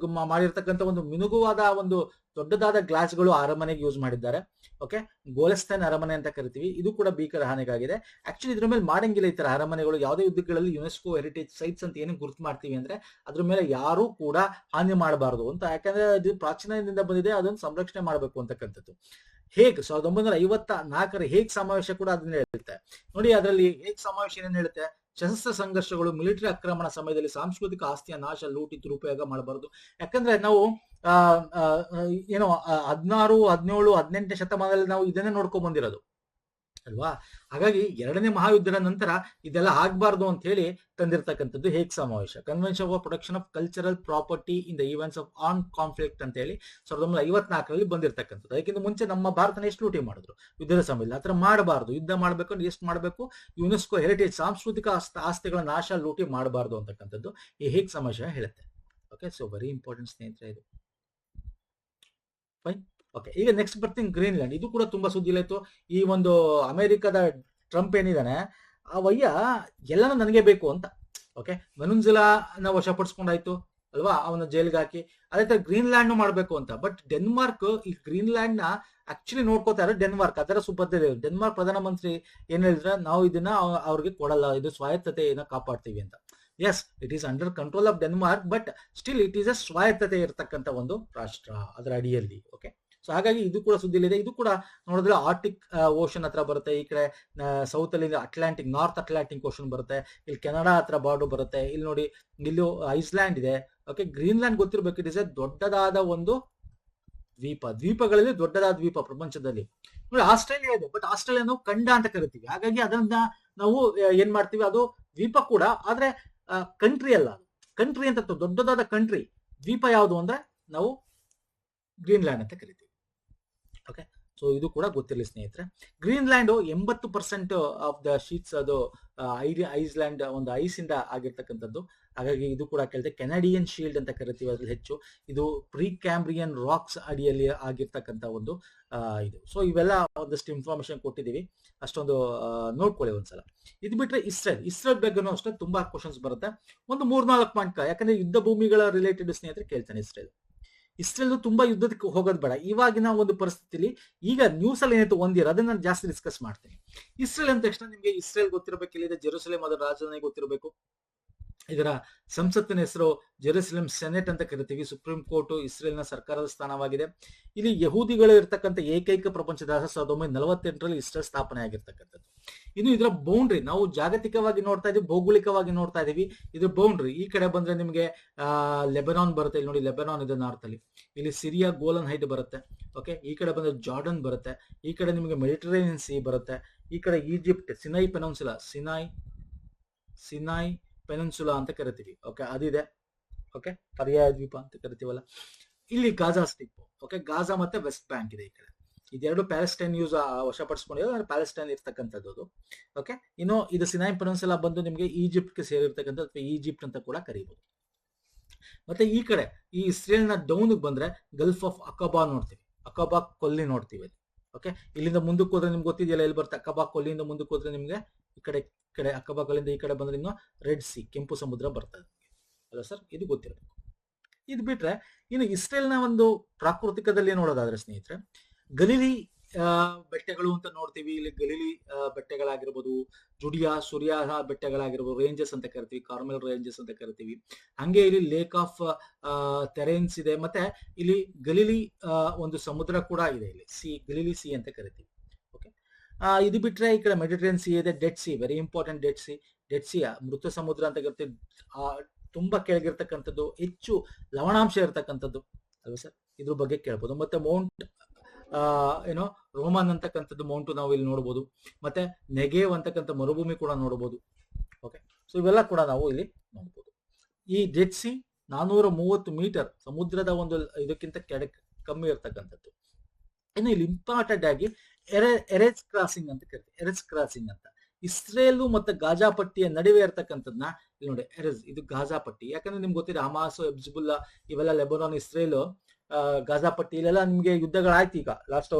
ಮಾಡಿರ್ತಕ್ಕಂಥ ಒಂದು ಮಿನುಗುವಾದ ಒಂದು ದೊಡ್ಡದಾದ ಗ್ಲಾಸ್ಗಳು ಅರಮನೆಗೆ ಯೂಸ್ ಮಾಡಿದ್ದಾರೆ. ಓಕೆ, ಗೋಲಸ್ತಾನ್ ಅರಮನೆ ಅಂತ ಕರಿತೀವಿ. ಇದು ಕೂಡ ಭೀಕರ ಹಾನಿಗಾಗಿದೆ. ಆಕ್ಚುಲಿ ಇದ್ರ ಮೇಲೆ ಮಾಡಂಗಿಲ್ಲ ಈ ತರ ಅರಮನೆಗಳು. ಯಾವುದೇ ಯುದ್ಧಗಳಲ್ಲಿ ಯುನೆಸ್ಕೋ ಹೆರಿಟೇಜ್ ಸೈಟ್ಸ್ ಅಂತ ಏನು ಗುರುತು ಮಾಡ್ತೀವಿ ಅಂದ್ರೆ ಅದ್ರ ಮೇಲೆ ಯಾರು ಕೂಡ ಹಾನಿ ಮಾಡಬಾರದು ಅಂತ, ಯಾಕಂದ್ರೆ ಅದು ಪ್ರಾಚೀನದಿಂದ ಬಂದಿದೆ, ಅದನ್ನು ಸಂರಕ್ಷಣೆ ಮಾಡಬೇಕು ಅಂತಕ್ಕಂಥದ್ದು. ಹೇಗ್ 1954 ಹೇಗ್ ಸಮಾವೇಶ ಕೂಡ ಅದನ್ನ ಹೇಳುತ್ತೆ ನೋಡಿ. ಅದರಲ್ಲಿ ಹೇಗ್ ಸಮಾವೇಶ ಏನೇನು ಹೇಳುತ್ತೆ? ಸಶಸ್ತ್ರ ಸಂಘರ್ಷಗಳು, ಮಿಲಿಟರಿ ಆಕ್ರಮಣ ಸಮಯದಲ್ಲಿ ಸಾಂಸ್ಕೃತಿಕ ಆಸ್ತಿಯ ನಾಶ, ಲೂಟಿ, ದುರುಪಯೋಗ ಮಾಡಬಾರದು. ಯಾಕಂದ್ರೆ ನಾವು ಏನೋ 16, 17, 18ನೇ ಶತಮಾನದಲ್ಲಿ ನಾವು ಇದನ್ನೇ ನೋಡ್ಕೊಂಡ್ ಬಂದಿರೋದು ಅಲ್ವಾ. ಹಾಗಾಗಿ 2ನೇ ಮಹಾಯುದ್ಧದ ನಂತರ ಇದೆಲ್ಲ ಆಗ್ಬಾರ್ದು ಅಂತ ಹೇಳಿ ತಂದಿರತಕ್ಕಂಥದ್ದು ಹೇಗ್ ಸಮಾವೇಶ, convention of protection of cultural property in the events of on conflict ಅಂತ ಹೇಳಿ 1954ರಲ್ಲಿ ಬಂದಿರತಕ್ಕಂಥದ್ದು. ಅದಕ್ಕಿಂತ ಮುಂಚೆ ನಮ್ಮ ಭಾರತನ ಎಷ್ಟು ಲೂಟಿ ಮಾಡಿದ್ರು ಯುದ್ಧದ ಸಮಯದಲ್ಲಿ, ಆತರ ಮಾಡಬಾರ್ದು, ಯುದ್ಧ ಮಾಡಬೇಕು ಎಷ್ಟು ಮಾಡಬೇಕು, ಯುನೆಸ್ಕೋ ಹೆರಿಟೇಜ್ ಸಾಂಸ್ಕೃತಿಕ ಆಸ್ತಿಗಳ ನಾಶ ಲೂಟಿ ಮಾಡಬಾರ್ದು ಅಂತಕ್ಕಂಥದ್ದು ಈ ಹೇಗ್ ಸಮಾವೇಶ ಹೇಳುತ್ತೆ. ಓಕೆ, ಸೊ ವೆರಿ ಇಂಪಾರ್ಟೆಂಟ್ ಸ್ನೇಹಿತರೆ ಇದು. ಫೈನ್. ಓಕೆ, ಈಗ ನೆಕ್ಸ್ಟ್ ಬರ್ತೀನಿ ಗ್ರೀನ್ಲ್ಯಾಂಡ್. ಇದು ಕೂಡ ತುಂಬಾ ಸುದ್ದಿಲಾಯ್ತು. ಈ ಒಂದು ಅಮೆರಿಕದ ಟ್ರಂಪ್ ಏನಿದಾನೆ ಅವಯ್ಯ ಎಲ್ಲನೂ ನನಗೆ ಬೇಕು ಅಂತ. ಓಕೆ, ವೆನೆಜುಲಾನ ವಶಪಡಿಸ್ಕೊಂಡಾಯ್ತು ಅಲ್ವಾ, ಅವನ ಜೈಲ್ಗೆ ಹಾಕಿ. ಅದೇ ತರ ಗ್ರೀನ್ಲ್ಯಾಂಡ್ ಮಾಡಬೇಕು ಅಂತ. ಬಟ್ ಡೆನ್ಮಾರ್ಕ್ ಈ ಗ್ರೀನ್ಲ್ಯಾಂಡ್ ನ ಆಕ್ಚುಲಿ ನೋಡ್ಕೋತಾರೆ ಡೆನ್ಮಾರ್ಕ್. ಅದರ ಸುಭದ್ರ ಡೆನ್ಮಾರ್ಕ್ ಪ್ರಧಾನಮಂತ್ರಿ ಏನ್ ಹೇಳಿದ್ರೆ, ನಾವು ಇದನ್ನ ಅವ್ರಿಗೆ ಕೊಡಲ್ಲ, ಇದು ಸ್ವಾಯತ್ತತೆಯನ್ನ ಕಾಪಾಡ್ತೀವಿ ಅಂತ. Yes, it is under control of Denmark, but still it is a ಸ್ವಾಯತ್ತತೆ ಇರತಕ್ಕಂತ ಒಂದು ರಾಷ್ಟ್ರ ಅದರ ಅಡಿಯಲ್ಲಿ. ಓಕೆ, ಸೊ ಹಾಗಾಗಿ ಇದು ಕೂಡ ಸುದ್ದಿಲಿದೆ. ಇದು ಕೂಡ ನೋಡಿದ್ರೆ ಆರ್ಟಿಕ್ ಓಷನ್ ಹತ್ರ ಬರುತ್ತೆ, ಈ ಕಡೆ ಸೌತ್ ಅಲ್ಲಿ ಅಟ್ಲಾಂಟಿಕ್, ನಾರ್ತ್ ಅಟ್ಲಾಂಟಿಕ್ ಓಷನ್ ಬರುತ್ತೆ, ಇಲ್ಲಿ ಕೆನಡಾ ಹತ್ರ ಬಾರ್ಡರ್ ಬರುತ್ತೆ. ಇಲ್ಲಿ ನೋಡಿ, ಇಲ್ಲಿ ಐಸ್ಲ್ಯಾಂಡ್ ಇದೆ. ಓಕೆ, ಗ್ರೀನ್ಲ್ಯಾಂಡ್ ಗೊತ್ತಿರ್ಬೇಕು, ಇಟ್ ಇಸ್ ಎ ದೊಡ್ಡದಾದ ಒಂದು ದ್ವೀಪ, ದ್ವೀಪಗಳಲ್ಲಿ ದೊಡ್ಡದಾದ ದ್ವೀಪ ಪ್ರಪಂಚದಲ್ಲಿ. ನೋಡಿ, ಆಸ್ಟ್ರೇಲಿಯಾ ಇದೆ, ಬಟ್ ಆಸ್ಟ್ರೇಲಿಯಾ ನಾವು ಖಂಡ ಅಂತ ಕರಿತೀವಿ. ಹಾಗಾಗಿ ಅದನ್ನ ನಾವು ಏನ್ ಮಾಡ್ತೀವಿ, ಅದು ದ್ವೀಪ ಕೂಡ, ಆದ್ರೆ ಕಂಟ್ರಿ ಅಲ್ಲ. ಕಂಟ್ರಿ ಅಂತ ದೊಡ್ಡದಾದ ಕಂಟ್ರಿ, ದ್ವೀಪ ಯಾವುದು ಅಂದ್ರೆ ನಾವು ಗ್ರೀನ್ಲ್ಯಾಂಡ್ ಅಂತ ಕರಿತೀವಿ. ಓಕೆ, ಸೊ ಇದು ಕೂಡ ಗೊತ್ತಿರಲಿ ಸ್ನೇಹಿತರೆ. ಗ್ರೀನ್ಲ್ಯಾಂಡ್ 80% ಆಫ್ ದ ಶೀಟ್ಸ್ ಅದು ಐಸ್ಲ್ಯಾಂಡ್ ಒಂದು ಐಸ್ ಇಂದ ಆಗಿರ್ತಕ್ಕಂಥದ್ದು. ಹಾಗಾಗಿ ಇದು ಕೂಡ ಕೇಳಿದೆ. ಕೆನಡಿಯನ್ ಶೀಲ್ಡ್ ಅಂತ ಕರಿತೀವಿ ಅದ್ರಲ್ಲಿ ಹೆಚ್ಚು. ಇದು ಪ್ರೀ ಕ್ಯಾಂಬ್ರಿಯನ್ ರಾಕ್ಸ್ ಅಡಿಯಲ್ಲಿ ಆಗಿರ್ತಕ್ಕಂಥ ಒಂದು ಇದು. ಸೊ ಇವೆಲ್ಲ ಒಂದಷ್ಟು ಇನ್ಫಾರ್ಮೇಶನ್ ಕೊಟ್ಟಿದ್ದೀವಿ, ಅಷ್ಟೊಂದು ನೋಡ್ಕೊಳ್ಳಿ ಒಂದ್ಸಲ. ಇದು ಬಿಟ್ರೆ ಇಸ್ರೇಲ್ ಬಗ್ಗೆನೂ ಅಷ್ಟೇ ತುಂಬಾ ಕ್ವಶನ್ಸ್ ಬರುತ್ತೆ. ಒಂದು 3-4 ಪಾಯಿಂಟ್, ಯಾಕಂದ್ರೆ ಯುದ್ಧ ಭೂಮಿಗಳ ರಿಲೇಟೆಡ್ ಸ್ನೇಹಿತರೆ ಕೇಳ್ತಾನೆ. ಇಸ್ರೇಲ್ ತುಂಬಾ ಯುದ್ಧಕ್ಕೆ ಹೋಗೋದು ಬೇಡ ಇವಾಗಿನ ಒಂದು ಪರಿಸ್ಥಿತಿಲಿ. ಈಗ ನ್ಯೂಸ್ ಅಲ್ಲಿ ಏನಾಯ್ತು ಒಂದಿರ, ಅದನ್ನ ನಾನು ಜಾಸ್ತಿ ಡಿಸ್ಕಸ್ ಮಾಡ್ತೀನಿ. ಇಸ್ರೇಲ್ ಅಂದ ತಕ್ಷಣ ನಿಮ್ಗೆ ಇಸ್ರೇಲ್ ಗೊತ್ತಿರಬೇಕು, ಇಲ್ಲಿದೆ ಜೆರೂಸಲೇಮ್ ಅದರ ರಾಜಧಾನಿ ಗೊತ್ತಿರಬೇಕು. ಇದರ ಸಂಸತ್ತಿನ ಹೆಸರು ಜೆರೂಸಲೇಮ್ ಸೆನೆಟ್ ಅಂತ ಕರಿತೀವಿ. ಸುಪ್ರೀಂ ಕೋರ್ಟ್ ಇಸ್ರೇಲ್ನ ಸರ್ಕಾರದ ಸ್ಥಾನವಾಗಿದೆ. ಇಲ್ಲಿ ಯಹೂದಿಗಳು ಇರ್ತಕ್ಕಂಥ ಏಕೈಕ ಪ್ರಪಂಚದ 1948ರಲ್ಲಿ ಇಸ್ರೇಲ್ ಸ್ಥಾಪನೆ ಆಗಿರ್ತಕ್ಕಂಥದ್ದು. ಇನ್ನು ಇದರ ಬೌಂಡ್ರಿ ನಾವು ಜಾಗತಿಕವಾಗಿ ನೋಡ್ತಾ ಇದೀವಿ, ಭೌಗೋಳಿಕವಾಗಿ ನೋಡ್ತಾ ಇದೀವಿ. ಇದ್ರ ಬೌಂಡ್ರಿ ಈ ಕಡೆ ಬಂದ್ರೆ ನಿಮ್ಗೆ ಲೆಬನಾನ್ ಬರುತ್ತೆ. ಇಲ್ಲಿ ನೋಡಿ, ಲೆಬನಾನ್ ಇದೆ ನಾರ್ತ್ ಅಲ್ಲಿ. ಇಲ್ಲಿ ಸಿರಿಯಾ ಗೋಲನ್ ಹೈಟ್ ಬರುತ್ತೆ. ಓಕೆ, ಈ ಕಡೆ ಬಂದ್ರೆ ಜಾರ್ಡನ್ ಬರುತ್ತೆ. ಈ ಕಡೆ ನಿಮಗೆ ಮೆಡಿಟರೇನಿಯನ್ ಸಿ ಬರುತ್ತೆ. ಈ ಕಡೆ Egypt, Sinai peninsula, Sinai peninsula ಅಂತ ಕರಿತೀವಿ. ಓಕೆ, ಅದಿದೆ. ಓಕೆ, ಪರ್ಯಾಯ ದ್ವೀಪ ಅಂತ ಕರಿತೀವಲ್ಲ. ಇಲ್ಲಿ ಗಾಜಾ ಸ್ಟ್ರಿಪ್. ಓಕೆ, ಗಾಜಾ ಮತ್ತೆ ವೆಸ್ಟ್ ಬ್ಯಾಂಕ್ ಇದೆ ಈ ಕಡೆ. ಇದೆರಡು ಪ್ಯಾಲೆಸ್ಟೈನ್ ವಶಪಡಿಸ್ಕೊಂಡಿರೋ ಪ್ಯಾಲೆಸ್ಟೈನ್ ಇರ್ತಕ್ಕಂಥದ್ದು. ಓಕೆ, ಇನ್ನು ಇದು ಸಿನಾಯ್ ಪೆನಿನ್ಸುಲಾ ಬಂದು ನಿಮಗೆ ಈಜಿಪ್ಟ್ಗೆ ಸೇರಿರ್ತಕ್ಕಂಥ ಅಥವಾ ಈಜಿಪ್ಟ್ ಅಂತ ಕೂಡ ಕರೀಬಹುದು. ಮತ್ತೆ ಈ ಕಡೆ ಈ ಇಸ್ರೇಲ್ನ ಡೌನ್ ಬಂದ್ರೆ ಗಲ್ಫ್ ಆಫ್ ಅಕಬಾ ನೋಡ್ತೀವಿ, ಅಕಬಾ ಕೊಲ್ಲಿ ನೋಡ್ತೀವಿ. ಓಕೆ, ಇಲ್ಲಿಂದ ಮುಂದಕ್ಕೆ ಹೋದ್ರೆ ನಿಮ್ಗೆ ಗೊತ್ತಿದೆಯಲ್ಲ, ಇಲ್ಲಿ ಬರುತ್ತೆ ಅಕಬಾ ಕೊಲ್ಲಿಯಿಂದ ಮುಂದಕ್ಕೆ ಹೋದ್ರೆ ನಿಮ್ಗೆ ಈ ಕಡೆ ಅಕಬಾ ಕೊಲ್ಲಿಂದ ಈ ಕಡೆ ಬಂದ್ರೆ ಇನ್ನು ರೆಡ್ ಸಿ, ಕೆಂಪು ಸಮುದ್ರ ಬರ್ತದೆ ಅಲ್ಲ ಸರ್, ಇದು ಗೊತ್ತಿರಬೇಕು. ಇದು ಬಿಟ್ರೆ ಇನ್ನು ಇಸ್ರೇಲ್ನ ಒಂದು ಪ್ರಾಕೃತಿಕದಲ್ಲಿ ನೋಡೋದಾದ್ರೆ ಸ್ನೇಹಿತರೆ, ಗಲೀಲಿ ಬೆಟ್ಟಗಳು ಅಂತ ನೋಡ್ತೀವಿ. ಇಲ್ಲಿ ಗಲೀಲಿ ಬೆಟ್ಟಗಳಾಗಿರ್ಬೋದು, ಸುರಿಯಾ ಬೆಟ್ಟಗಳಾಗಿರ್ಬೋದು, ರೇಂಜಸ್ ಅಂತ ಕರಿತೀವಿ, ಕಾರ್ಮೆಲ್ ರೇಂಜಸ್ ಅಂತ ಕರಿತೀವಿ. ಹಂಗೆ ಇಲ್ಲಿ ಲೇಕ್ ಆಫ್ ಟೆರೇನ್ಸ್ ಇದೆ. ಮತ್ತೆ ಇಲ್ಲಿ ಗಲೀಲಿ ಒಂದು ಸಮುದ್ರ ಕೂಡ ಇದೆ, ಇಲ್ಲಿ ಗಲೀಲಿ ಸಿ ಅಂತ ಕರಿತೀವಿ. ಓಕೆ, ಇದು ಬಿಟ್ರೆ ಈ ಕಡೆ ಮೆಡಿಟರೇನಿಯನ್ ಸಿ ಇದೆ, dead C, very important. Dead C ಮೃತ ಸಮುದ್ರ ಅಂತ ಕರಿತೀವಿ. ತುಂಬಾ ಕೆಳಗಿರ್ತಕ್ಕಂಥದ್ದು, ಹೆಚ್ಚು ಲವಣಾಂಶ ಇರ್ತಕ್ಕಂಥದ್ದು ಅಲ್ವಾ ಸರ್, ಇದ್ರ ಬಗ್ಗೆ ಕೇಳ್ಬೋದು. ಮತ್ತೆ ಮೌಂಟ್ ರೋಮನ್ ಅಂತಕ್ಕಂಥದ್ದು ಮೌಂಟ್ ನಾವು ಇಲ್ಲಿ ನೋಡಬಹುದು. ಮತ್ತೆ ನೆಗೇವ್ ಅಂತಕ್ಕಂಥ ಮರುಭೂಮಿ ಕೂಡ ನೋಡಬಹುದು. ಓಕೆ, ಸೊ ಇವೆಲ್ಲ ಕೂಡ ನಾವು ಇಲ್ಲಿ ನೋಡಬಹುದು. ಈ ಡೆಡ್ ಸಿ 430 ಮೀಟರ್ ಸಮುದ್ರದ ಒಂದು ಇದಕ್ಕಿಂತ ಕಮ್ಮಿ ಇರ್ತಕ್ಕಂಥದ್ದು. ಇನ್ನು ಇಲ್ಲಿ ಇಂಪಾರ್ಟೆಂಟ್ ಆಗಿ ಎರೆಜ್ ಕ್ರಾಸಿಂಗ್ ಅಂತ ಕರಿತೀವಿ. ಎರೆಜ್ ಕ್ರಾಸಿಂಗ್ ಅಂತ ಇಸ್ರೇಲು ಮತ್ತೆ ಗಾಜಾ ಪಟ್ಟಿಯ ನಡುವೆ ಇರ್ತಕ್ಕಂಥದ್ನ ಇಲ್ಲಿ ನೋಡಿ, ಎರೆಜ್, ಇದು ಗಾಜಾ ಪಟ್ಟಿ. ಯಾಕಂದ್ರೆ ನಿಮ್ಗೆ ಗೊತ್ತಿದೆ, ಹಮಾಸ್, ಹೆಜ್ಬುಲ್ಲಾ ಇವೆಲ್ಲ, ಲೆಬನಾನ್, ಇಸ್ರೇಲ್, ಗಾಜಾ ಪಟ್ಟಿ ಇಲ್ಲೆಲ್ಲ ನಿಮ್ಗೆ ಯುದ್ಧಗಳಾಯ್ತು ಈಗ ಲಾಸ್ಟ್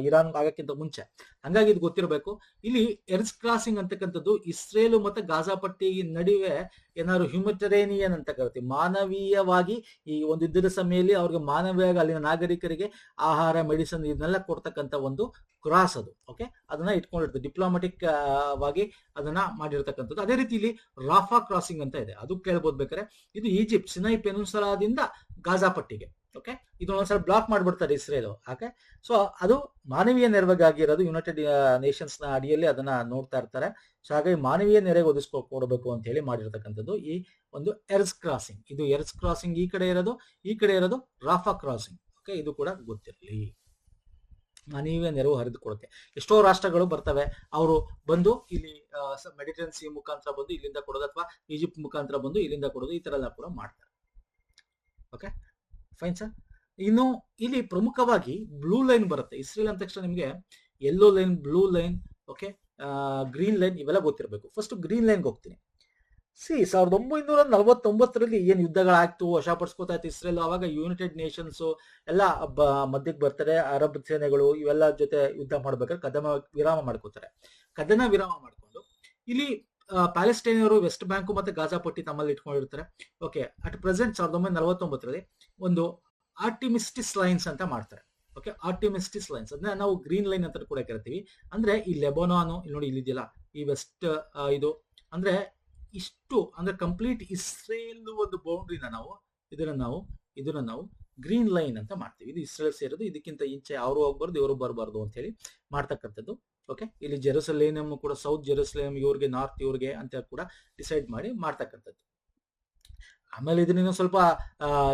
ಇರಾನ್ ಆಗಕ್ಕಿಂತ ಮುಂಚೆ. ಹಂಗಾಗಿ ಇದು ಗೊತ್ತಿರಬೇಕು. ಇಲ್ಲಿ ಎರ್ಜ್ ಕ್ರಾಸಿಂಗ್ ಅಂತಕ್ಕಂಥದ್ದು ಇಸ್ರೇಲು ಮತ್ತೆ ಗಾಜಾ ಪಟ್ಟಿ ನಡುವೆ ಏನಾದ್ರು ಹ್ಯುಮಿಟರೇನಿಯನ್ ಅಂತ ಕರಿತೀವಿ, ಮಾನವೀಯವಾಗಿ ಈ ಒಂದು ಯುದ್ಧದ ಸಮಯದಲ್ಲಿ ಅವ್ರಿಗೆ ಮಾನವೀಯವಾಗಿ ಅಲ್ಲಿನ ನಾಗರಿಕರಿಗೆ ಆಹಾರ, ಮೆಡಿಸಿನ್ ಇದನ್ನೆಲ್ಲ ಕೊಡ್ತಕ್ಕಂಥ ಒಂದು ಕ್ರಾಸ್ ಅದು. ಓಕೆ, ಅದನ್ನ ಇಟ್ಕೊಂಡಿರ್ತದೆ, ಡಿಪ್ಲೊಮ್ಯಾಟಿಕ್ ವಾಗಿ ಅದನ್ನ ಮಾಡಿರ್ತಕ್ಕಂಥದ್ದು. ಅದೇ ರೀತಿ ಇಲ್ಲಿ ರಾಫಾ ಕ್ರಾಸಿಂಗ್ ಅಂತ ಇದೆ, ಅದು ಕೇಳ್ಬೋದು ಬೇಕಾದ್ರೆ. ಇದು ಈಜಿಪ್ಟ್ ಸಿನೈ ಪೆನಿನ್ಸುಲಾದಿಂದ ಗಾಜಾ ಪಟ್ಟಿಗೆ. ಓಕೆ, ಇದು ಒಂದ್ಸಲ ಬ್ಲಾಕ್ ಮಾಡ್ಬಿಡ್ತಾರೆ ಇಸ್ರೇಲ್. ಓಕೆ, ಸೊ ಅದು ಮಾನವೀಯ ನೆರವಿಗಾಗಿರೋದು. ಯುನೈಟೆಡ್ ನೇಷನ್ಸ್ ನ ಅಡಿಯಲ್ಲಿ ಅದನ್ನ ನೋಡ್ತಾ ಇರ್ತಾರೆ. ಸೊ ಹಾಗಾಗಿ ಮಾನವೀಯ ನೆರವು ಕೊಡಬೇಕು ಅಂತ ಹೇಳಿ ಮಾಡಿರ್ತಕ್ಕಂಥದ್ದು ಈ ಒಂದು ಎರ್ಸ್ ಕ್ರಾಸಿಂಗ್. ಇದು ಎರ್ಸ್ ಕ್ರಾಸಿಂಗ್ ಈ ಕಡೆ ಇರೋದು ರಾಫಾ ಕ್ರಾಸಿಂಗ್. ಓಕೆ, ಇದು ಕೂಡ ಗೊತ್ತಿರಲಿ. ಮಾನವೀಯ ನೆರವು ಹರಿದುಕೊಡುತ್ತೆ. ಎಷ್ಟೋ ರಾಷ್ಟ್ರಗಳು ಬರ್ತವೆ, ಅವರು ಬಂದು ಇಲ್ಲಿ ಮೆಡಿಟರೇನಿಯನ್ ಸಿ ಮುಖಾಂತರ ಬಂದು ಇಲ್ಲಿಂದ ಕೊಡೋದು, ಅಥವಾ ಈಜಿಪ್ಟ್ ಮುಖಾಂತರ ಬಂದು ಇಲ್ಲಿಂದ ಕೊಡೋದು, ಈ ತರ ಎಲ್ಲ ಕೂಡ ಮಾಡ್ತಾರೆ. Okay fine sir. ಇನ್ನು ಇಲ್ಲಿ ಪ್ರಮುಖವಾಗಿ ಬ್ಲೂ ಲೈನ್ ಬರುತ್ತೆ. ಇಸ್ರೇಲ್ ಅಂದ ತಕ್ಷಣ ನಿಮಗೆ yellow line, blue line, okay, green line ಇವೆಲ್ಲ ಗೊತ್ತಿರಬೇಕು. ಫಸ್ಟ್ ಗ್ರೀನ್ ಲೈನ್ಗೆ ಹೋಗ್ತೀನಿ. 1949ರಲ್ಲಿ ಏನ್ ಯುದ್ಧಗಳಾಗ್ತು, ವಶಪಡಿಸ್ಕೋತಾ ಇತ್ತು ಇಸ್ರೇಲ್, ಅವಾಗ ಯುನೈಟೆಡ್ ನೇಷನ್ಸ್ ಎಲ್ಲ ಮಧ್ಯಕ್ಕೆ ಬರ್ತಾರೆ. ಅರಬ್ ಸೇನೆಗಳು ಇವೆಲ್ಲ ಜೊತೆ ಯುದ್ಧ ಮಾಡ್ಬೇಕಾದ್ರೆ ಕದನ ವಿರಾಮ ಮಾಡ್ಕೋತಾರೆ. ಕದನ ವಿರಾಮ ಮಾಡ್ಕೊಂಡು ಇಲ್ಲಿ ಪ್ಯಾಲೆಸ್ಟೈನಿಯರು ವೆಸ್ಟ್ ಬ್ಯಾಂಕ್ ಮತ್ತೆ ಗಾಜಾ ಪಟ್ಟಿ ತಮ್ಮಲ್ಲಿ ಇಟ್ಕೊಂಡಿರ್ತಾರೆ. ಓಕೆ, ಅಟ್ ಪ್ರೆಸೆಂಟ್ 1949ರಲ್ಲಿ ಒಂದು ಆರ್ಟಿಮಿಸ್ಟಿಸ್ ಲೈನ್ಸ್ ಅಂತ ಮಾಡ್ತಾರೆ. ಓಕೆ, ಆರ್ಟಿಮಿಸ್ಟಿಸ್ ಲೈನ್ಸ್ ಅದನ್ನ ನಾವು ಗ್ರೀನ್ ಲೈನ್ ಅಂತ ಕೂಡ ಕರಿತೀವಿ. ಅಂದ್ರೆ ಈ ಲೆಬನಾನು ಇಲ್ಲಿ ನೋಡಿ, ಇಲ್ಲಿದೆಯಲ್ಲ ಈ ವೆಸ್ಟ್, ಇದು ಅಂದ್ರೆ ಇಷ್ಟು ಅಂದ್ರೆ ಕಂಪ್ಲೀಟ್ ಇಸ್ರೇಲ್ ಒಂದು ಬೌಂಡ್ರಿನ ನಾವು ಇದನ್ನ ನಾವು ಗ್ರೀನ್ ಲೈನ್ ಅಂತ ಮಾಡ್ತೀವಿ. ಇದು ಇಸ್ರೇಲ್ ಸೇರೋದು, ಇದಕ್ಕಿಂತ ಈಚೆ ಅವರು ಹೋಗ್ಬಾರ್ದು ಇವರು ಬರಬಾರ್ದು ಅಂತ ಹೇಳಿ ಮಾಡ್ತಕ್ಕಂಥದ್ದು. ಓಕೆ, ಇಲ್ಲಿ ಜೆರೂಸಲೇಮ್ ಕೂಡ ಸೌತ್ ಜೆರೂಸಲೇಮ್ ಇವ್ರಿಗೆ, ನಾರ್ತ್ ಇವ್ರಿಗೆ ಅಂತ ಕೂಡ ಡಿಸೈಡ್ ಮಾಡಿ ಮಾಡ್ತಕ್ಕಂಥದ್ದು. ಆಮೇಲೆ ಇದನ್ನ ಸ್ವಲ್ಪ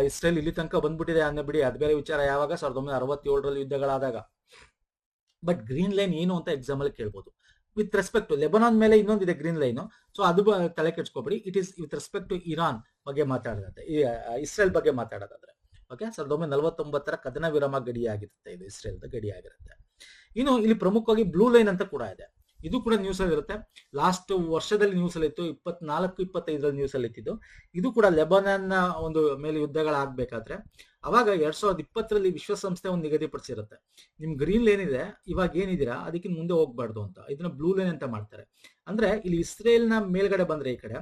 ಇಸ್ರೇಲ್ ಇಲ್ಲಿ ತನಕ ಬಂದ್ಬಿಟ್ಟಿದೆ ಅನ್ನೋ ಬಿಡಿ, ಅದು ಬೇರೆ ವಿಚಾರ. ಯಾವಾಗ 1967ರಲ್ಲಿ ಯುದ್ಧಗಳಾದಾಗ. ಬಟ್ ಗ್ರೀನ್ ಲೈನ್ ಏನು ಅಂತ ಎಕ್ಸಾಮ್ ಅಲ್ಲಿ ಕೇಳ್ಬೋದು. ವಿತ್ ರೆಸ್ಪೆಕ್ಟ್ ಟು ಲೆಬನಾನ್ ಮೇಲೆ ಇನ್ನೊಂದಿದೆ ಗ್ರೀನ್ ಲೈನ್, ಸೊ ಅದು ತಲೆ ಕೆಡ್ಸ್ಕೊಬೇಡಿ. It is with respect to Iran ಬಗ್ಗೆ ಮಾತಾಡೋದಾದ್ರೆ, ಇಸ್ರೇಲ್ ಬಗ್ಗೆ ಮಾತಾಡೋದಾದ್ರೆ. ಓಕೆ, 1949ರ ಕದನ ವಿರಾಮ ಗಡಿಯಾಗಿರುತ್ತೆ, ಇದು ಇಸ್ರೇಲ್ದ ಗಡಿಯಾಗಿರುತ್ತೆ. ಇನ್ನು ಇಲ್ಲಿ ಪ್ರಮುಖವಾಗಿ ಬ್ಲೂ ಲೈನ್ ಅಂತ ಕೂಡ ಇದೆ. ಇದು ಕೂಡ ನ್ಯೂಸ್ ಅಲ್ಲಿ ಇರುತ್ತೆ. ಲಾಸ್ಟ್ ವರ್ಷದಲ್ಲಿ ನ್ಯೂಸ್ ಅಲ್ಲಿ ಇತ್ತು, 24-25ರಲ್ಲಿ ನ್ಯೂಸ್ ಅಲ್ಲಿ ಇತ್ತಿದ್ದು. ಇದು ಕೂಡ ಲೆಬನಾನ್ ಒಂದು ಮೇಲೆ ಯುದ್ಧಗಳಾಗಬೇಕಾದ್ರೆ ಅವಾಗ 2020ರಲ್ಲಿ ವಿಶ್ವಸಂಸ್ಥೆ ಒಂದು ನಿಗದಿಪಡಿಸಿರುತ್ತೆ. ನಿಮ್ ಗ್ರೀನ್ ಲೈನ್ ಇದೆ, ಇವಾಗ ಏನಿದ್ದೀರಾ ಅದಕ್ಕಿಂತ ಮುಂದೆ ಹೋಗ್ಬಾರ್ದು ಅಂತ. ಇದನ್ನ ಬ್ಲೂ ಲೈನ್ ಅಂತ ಮಾಡ್ತಾರೆ. ಅಂದ್ರೆ ಇಲ್ಲಿ ಇಸ್ರೇಲ್ ನ ಮೇಲ್ಗಡೆ ಬಂದ್ರೆ, ಈ ಕಡೆ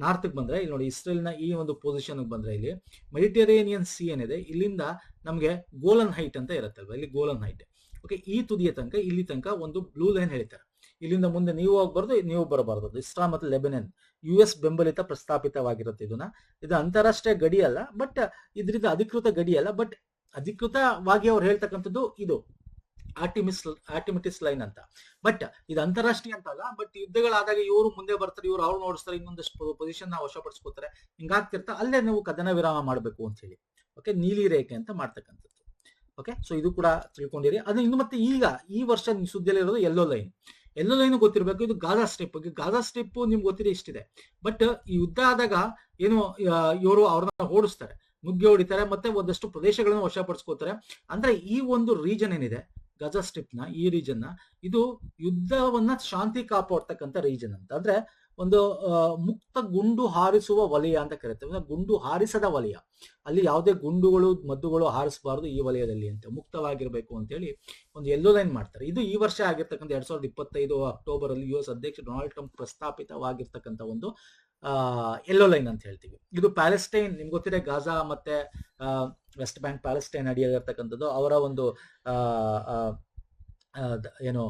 ನಾರ್ತ್ ಬಂದ್ರೆ, ಇಲ್ಲಿ ನೋಡಿ ಇಸ್ರೇಲ್ ನ ಈ ಒಂದು ಪೊಸಿಷನ್ ಬಂದ್ರೆ, ಇಲ್ಲಿ ಮೆಡಿಟರೇನಿಯನ್ ಸಿ ಏನಿದೆ, ಇಲ್ಲಿಂದ ನಮ್ಗೆ ಗೋಲನ್ ಹೈಟ್ ಅಂತ ಇರುತ್ತಲ್ವಾ, ಇಲ್ಲಿ ಗೋಲನ್ ಹೈಟ್. ಓಕೆ, ಈ ತುದಿಯ ತನಕ ಇಲ್ಲಿ ತನಕ ಒಂದು ಬ್ಲೂ ಲೈನ್ ಹೇಳ್ತಾರೆ. ಇಲ್ಲಿಂದ ಮುಂದೆ ನೀವು ಹೋಗ್ಬಾರ್ದು, ನೀವು ಬರಬಾರ್ದು. ಇಸ್ರಾಲ್ ಮತ್ತು ಲೆಬನನ್ US ಬೆಂಬಲಿತ ಪ್ರಸ್ತಾಪಿತವಾಗಿರುತ್ತೆ. ಇದು ಅಂತಾರಾಷ್ಟ್ರೀಯ ಗಡಿ ಅಲ್ಲ, ಬಟ್ ಇದರಿಂದ ಅಧಿಕೃತ ಗಡಿ ಅಲ್ಲ, ಬಟ್ ಅಧಿಕೃತವಾಗಿ ಅವ್ರು ಹೇಳ್ತಕ್ಕಂಥದ್ದು ಇದು ಆರ್ಟಿಮಿಟಿಸ್ ಲೈನ್ ಅಂತ. ಬಟ್ ಇದು ಅಂತಾರಾಷ್ಟ್ರೀಯ ಅಂತ ಅಲ್ಲ. ಬಟ್ ಯುದ್ಧಗಳಾದಾಗ ಇವರು ಮುಂದೆ ಬರ್ತಾರೆ, ಇವ್ರು ಅವ್ರು ನೋಡಿಸ್ತಾರೆ, ಇನ್ನೊಂದಷ್ಟು ಪೊಸಿಷನ್ ನ ವಶಪಡಿಸ್ಕೋತಾರೆ, ಹಿಂಗಾಗ್ತಿರ್ತಾ ಅಲ್ಲೇ ನೀವು ಕದನ ವಿರಾಮ ಮಾಡಬೇಕು ಅಂತ ಹೇಳಿ. ಓಕೆ, ನೀಲಿ ರೇಖೆ ಅಂತ ಮಾಡ್ತಕ್ಕಂಥದ್ದು. ಓಕೆ, ಸೊ ಇದು ಕೂಡ ತಿಳ್ಕೊಂಡಿರಿ. ಅದು ಇನ್ನು ಮತ್ತೆ ಈಗ ಈ ವರ್ಷ ಸುದ್ದಿಯಲ್ಲಿ ಇರೋದು ಯೆಲ್ಲೋ ಲೈನ್ ಗೊತ್ತಿರಬೇಕು. ಇದು ಗಾಜಾ ಸ್ಟ್ರಿಪ್ ನಿಮ್ಗೆ ಗೊತ್ತಿದೆ, ಇಷ್ಟಿದೆ. ಬಟ್ ಈ ಯುದ್ಧ ಆದಾಗ ಏನು ಇವರು ಅವ್ರನ್ನ ಓಡಿಸ್ತಾರೆ, ನುಗ್ಗೆ ಹೊಡಿತಾರೆ, ಮತ್ತೆ ಒಂದಷ್ಟು ಪ್ರದೇಶಗಳನ್ನು ವಶಪಡಿಸ್ಕೋತಾರೆ. ಅಂದ್ರೆ ಈ ಒಂದು ರೀಜನ್ ಏನಿದೆ ಗಾಜಾ ಸ್ಟ್ರಿಪ್ ನ, ಈ ರೀಜನ್ ನ, ಇದು ಯುದ್ಧವನ್ನ ಶಾಂತಿ ಕಾಪಾಡ್ತಕ್ಕಂಥ ರೀಜನ್ ಅಂತ. ಅಂದ್ರೆ ಒಂದು ಮುಕ್ತ ಗುಂಡು ಹಾರಿಸುವ ವಲಯ ಅಂತ ಕರೀತೇವೆ. ಗುಂಡು ಹಾರಿಸದ ವಲಯ, ಅಲ್ಲಿ ಯಾವುದೇ ಗುಂಡುಗಳು ಮದ್ದುಗಳು ಹಾರಿಸಬಾರದು ಈ ವಲಯದಲ್ಲಿ ಅಂತ, ಮುಕ್ತವಾಗಿರ್ಬೇಕು ಅಂತ ಹೇಳಿ ಒಂದು ಯೆಲ್ಲೋ ಲೈನ್ ಮಾಡ್ತಾರೆ. ಇದು ಈ ವರ್ಷ ಆಗಿರ್ತಕ್ಕಂಥ 2025 ಅಕ್ಟೋಬರ್ ಅಲ್ಲಿ US ಅಧ್ಯಕ್ಷ ಡೊನಾಲ್ಡ್ ಟ್ರಂಪ್ ಪ್ರಸ್ತಾಪಿತವಾಗಿರ್ತಕ್ಕಂಥ ಒಂದು ಯೆಲ್ಲೋ ಲೈನ್ ಅಂತ ಹೇಳ್ತೀವಿ. ಇದು ಪ್ಯಾಲೆಸ್ಟೈನ್, ನಿಮ್ಗೆ ಗೊತ್ತಿದೆ, ಗಾಜಾ ಮತ್ತೆ ವೆಸ್ಟ್ ಬ್ಯಾಂಕ್ ಪ್ಯಾಲೆಸ್ಟೈನ್ ಅಡಿಯಾಗಿರ್ತಕ್ಕಂಥದ್ದು. ಅವರ ಒಂದು ಏನು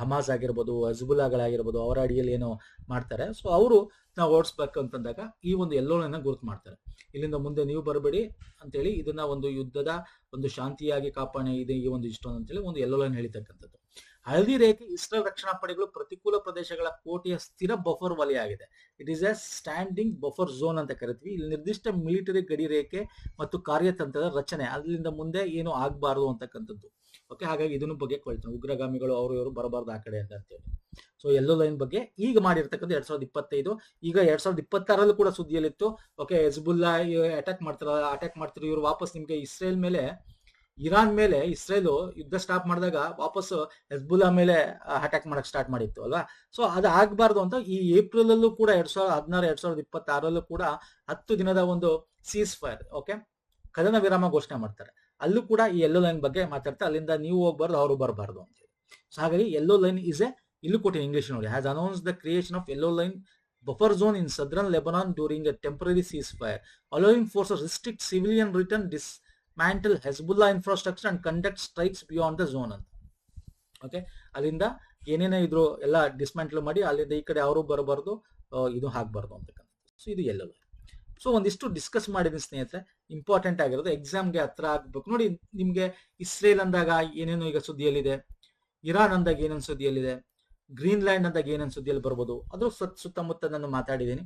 ಹಮಾಸ್ ಆಗಿರ್ಬೋದು, ಹಜ್ಬುಲ್ಲಾಗಳಾಗಿರ್ಬೋದು, ಅವರ ಅಡಿಯಲ್ಲಿ ಏನೋ ಮಾಡ್ತಾರೆ. ಸೊ ಅವರು ನಾವು ಓಡಿಸ್ಬೇಕು ಅಂತಂದಾಗ ಈ ಒಂದು ಯೆಲ್ಲೋ ಲೈನ್ ಗುರುತು ಮಾಡ್ತಾರೆ. ಇಲ್ಲಿಂದ ಮುಂದೆ ನೀವು ಬರಬೇಡಿ ಅಂತೇಳಿ, ಇದನ್ನ ಒಂದು ಯುದ್ಧದ ಒಂದು ಶಾಂತಿಯಾಗಿ ಕಾಪಾಡಣೆ ಇದೆ ಈ ಒಂದು ಇಷ್ಟೊಂದು ಅಂತೇಳಿ ಒಂದು ಯೆಲ್ಲೋ ಲೈನ್ ಹೇಳಿರ್ತಕ್ಕಂಥದ್ದು. ಹಳದಿ ರೇಖೆ ಇಸ್ರೇಲ್ ರಕ್ಷಣಾ ಪಡೆಗಳು ಪ್ರತಿಕೂಲ ಪ್ರದೇಶಗಳ ಕೋಟೆಯ ಸ್ಥಿರ ಬಫರ್ ವಲಯ ಆಗಿದೆ. It is A standing buffer zone ಅಂತ ಕರಿತೀವಿ. ಇಲ್ಲಿ ನಿರ್ದಿಷ್ಟ ಮಿಲಿಟರಿ ಗಡಿ ರೇಖೆ ಮತ್ತು ಕಾರ್ಯತಂತ್ರದ ರಚನೆ, ಅಲ್ಲಿಂದ ಮುಂದೆ ಏನು ಆಗಬಾರದು ಅಂತಕ್ಕಂಥದ್ದು. ಓಕೆ, ಹಾಗಾಗಿ ಇದನ್ನು ಬಗ್ಗೆ ಕೊಳ್ತಾನೆ, ಉಗ್ರಗಾಮಿಗಳು ಅವರು ಇವರು ಬರಬಾರ್ದು ಆ ಕಡೆ ಅಂತೇಳಿ. ಸೊ ಯೆಲ್ಲೋ ಲೈನ್ ಬಗ್ಗೆ ಈಗ ಮಾಡಿರ್ತಕ್ಕಂಥ 2025. ಈಗ 2026ರಲ್ಲೂ ಕೂಡ ಸುದ್ದಿಯಲ್ಲಿತ್ತು. ಓಕೆ, ಹೆಜ್ಬುಲ್ಲಾ ಅಟ್ಯಾಕ್ ಮಾಡ್ತಾರೆ ಇವರು ವಾಪಸ್. ನಿಮ್ಗೆ ಇಸ್ರೇಲ್ ಮೇಲೆ, ಇರಾನ್ ಮೇಲೆ ಇಸ್ರೇಲ್ ಯುದ್ಧ ಸ್ಟಾಪ್ ಮಾಡಿದಾಗ ವಾಪಸ್ ಹೆಜ್ಬುಲ್ಲಾ ಮೇಲೆ ಅಟ್ಯಾಕ್ ಮಾಡಕ್ ಸ್ಟಾರ್ಟ್ ಮಾಡಿತ್ತು ಅಲ್ವಾ. ಸೊ ಅದು ಆಗ್ಬಾರ್ದು ಅಂತ ಈ ಏಪ್ರಿಲ್ ಅಲ್ಲೂ ಕೂಡ 2016 2026ರಲ್ಲೂ ಕೂಡ 10 ದಿನದ ಒಂದು ಸೀಸ್ ಫೈರ್, ಓಕೆ, ಕದನ ವಿರಾಮ ಘೋಷಣೆ ಮಾಡ್ತಾರೆ. ಅಲ್ಲೂ ಕೂಡ ಈ ಯೆಲ್ಲೋ ಲೈನ್ ಬಗ್ಗೆ ಮಾತಾಡ್ತಾರೆ. ಅಲ್ಲಿಂದ ನೀವು ಹೋಗ್ಬಾರ್ದು, ಅವರು ಬರಬಾರ್ದು ಅಂತ ಹೇಳಿ. ಸೊ ಹಾಗಾಗಿ ಯೆಲ್ಲೋ ಲೈನ್ ಇಸ್ ಎ, ಇಲ್ಲೂ ಕೊಟ್ಟು ಇಂಗ್ಲಿಷ್ ನೋಡಿ, has announce the creation of yellow line buffer zone in southern Lebanon during a temporary ceasefire, allowing forces restrict civilian return, dismantle Hezbollah infrastructure and conduct strikes beyond the zone ಅಂತ. Okay, ಅಲ್ಲಿಂದ ಏನೇನೇ ಇದ್ರು ಎಲ್ಲ dismantle ಮಾಡಿ ಅಲ್ಲಿಂದ ಈ ಕಡೆ ಅವರು ಬರಬಾರ್ದು, ಇದು ಹಾಕ್ಬಾರ್ದು ಅಂತಕ್ಕಂಥದ್ದು. ಸೊ ಇದು ಯೆಲ್ಲೋ ಲೈನ್. ಸೊ ಒಂದಿಷ್ಟು ಡಿಸ್ಕಸ್ ಮಾಡಿದ್ದೀನಿ ಸ್ನೇಹಿತರೆ. ಇಂಪಾರ್ಟೆಂಟ್ ಆಗಿರೋದು, ಎಕ್ಸಾಮ್ಗೆ ಹತ್ರ ಆಗ್ಬೇಕು. ನೋಡಿ, ನಿಮ್ಗೆ ಇಸ್ರೇಲ್ ಅಂದಾಗ ಏನೇನು ಈಗ ಸುದ್ದಿಯಲ್ಲಿದೆ, ಇರಾನ್ ಅಂದಾಗ ಏನೇನು ಸುದ್ದಿಯಲ್ಲಿದೆ, ಗ್ರೀನ್ಲ್ಯಾಂಡ್ ಅಂದಾಗ ಏನೇನು ಸುದ್ದಿಯಲ್ಲಿ ಬರ್ಬೋದು, ಅದ್ರ ಸುತ್ತಮುತ್ತ ನಾನು ಮಾತಾಡಿದ್ದೀನಿ.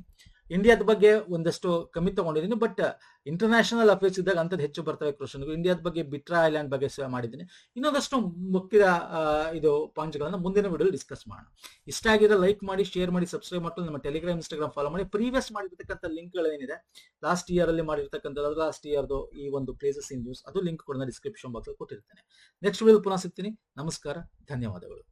ಇಂಡಿಯಾದ ಬಗ್ಗೆ ಒಂದಷ್ಟು ಕಮ್ಮಿ ತಗೊಂಡಿದ್ದೀನಿ, ಬಟ್ ಇಂಟರ್ನ್ಯಾಷನಲ್ ಅಫೇರ್ಸ್ ಇದ್ದಾಗ ಅಂಥದ್ದು ಹೆಚ್ಚು ಬರ್ತವೆ ಕ್ವಶನ್ಗಳು. ಇಂಡಿಯಾದ ಬಗ್ಗೆ ಬಿಟ್ರಾ ಐಲ್ಯಾಂಡ್ ಬಗ್ಗೆ ಮಾಡಿದ್ದೀನಿ. ಇನ್ನೊಂದಷ್ಟು ಮುಖ್ಯ ಇದು ಪಾಯಿಂಟ್ಸ್ಗಳನ್ನ ಮುಂದಿನ ವಿಡಿಯೋ ಡಿಸ್ಕಸ್ ಮಾಡೋಣ. ಇಷ್ಟ ಆಗಿದ್ರೆ ಲೈಕ್ ಮಾಡಿ, ಶೇರ್ ಮಾಡಿ, ಸಬ್ಸ್ಕ್ರೈಬ್ ಮಾಡ್ಕೊಂಡು ನಮ್ಮ ಟೆಲಿಗ್ರಾಮ್, ಇನ್ಸ್ಟಾಗ್ರಾಮ್ ಫಾಲೋ ಮಾಡಿ. ಪ್ರೀವಿಯಸ್ ಮಾಡಿರ್ತಕ್ಕಂಥ ಲಿಂಕ್ಗಳೇನಿದೆ, ಲಾಸ್ಟ್ ಇಯರ್ ಅಲ್ಲಿ ಮಾಡಿರ್ತಕ್ಕಂಥದ್ದು, ಲಾಸ್ಟ್ ಇಯರ್ದು ಈ ಒಂದು ಪ್ಲೇಸಸ್ ಇನ್ ನ್ಯೂಸ್, ಅದು ಲಿಂಕ್ ಕೂಡ ಡಿಸ್ಕ್ರಿಪ್ಷನ್ ಬಾಕ್ಸ್ ಕೊಟ್ಟಿರ್ತೇನೆ. ನೆಕ್ಸ್ಟ್ ವಿಡಿಯೋ ಪುನಃ ಸಿಗ್ತೀನಿ. ನಮಸ್ಕಾರ, ಧನ್ಯವಾದಗಳು.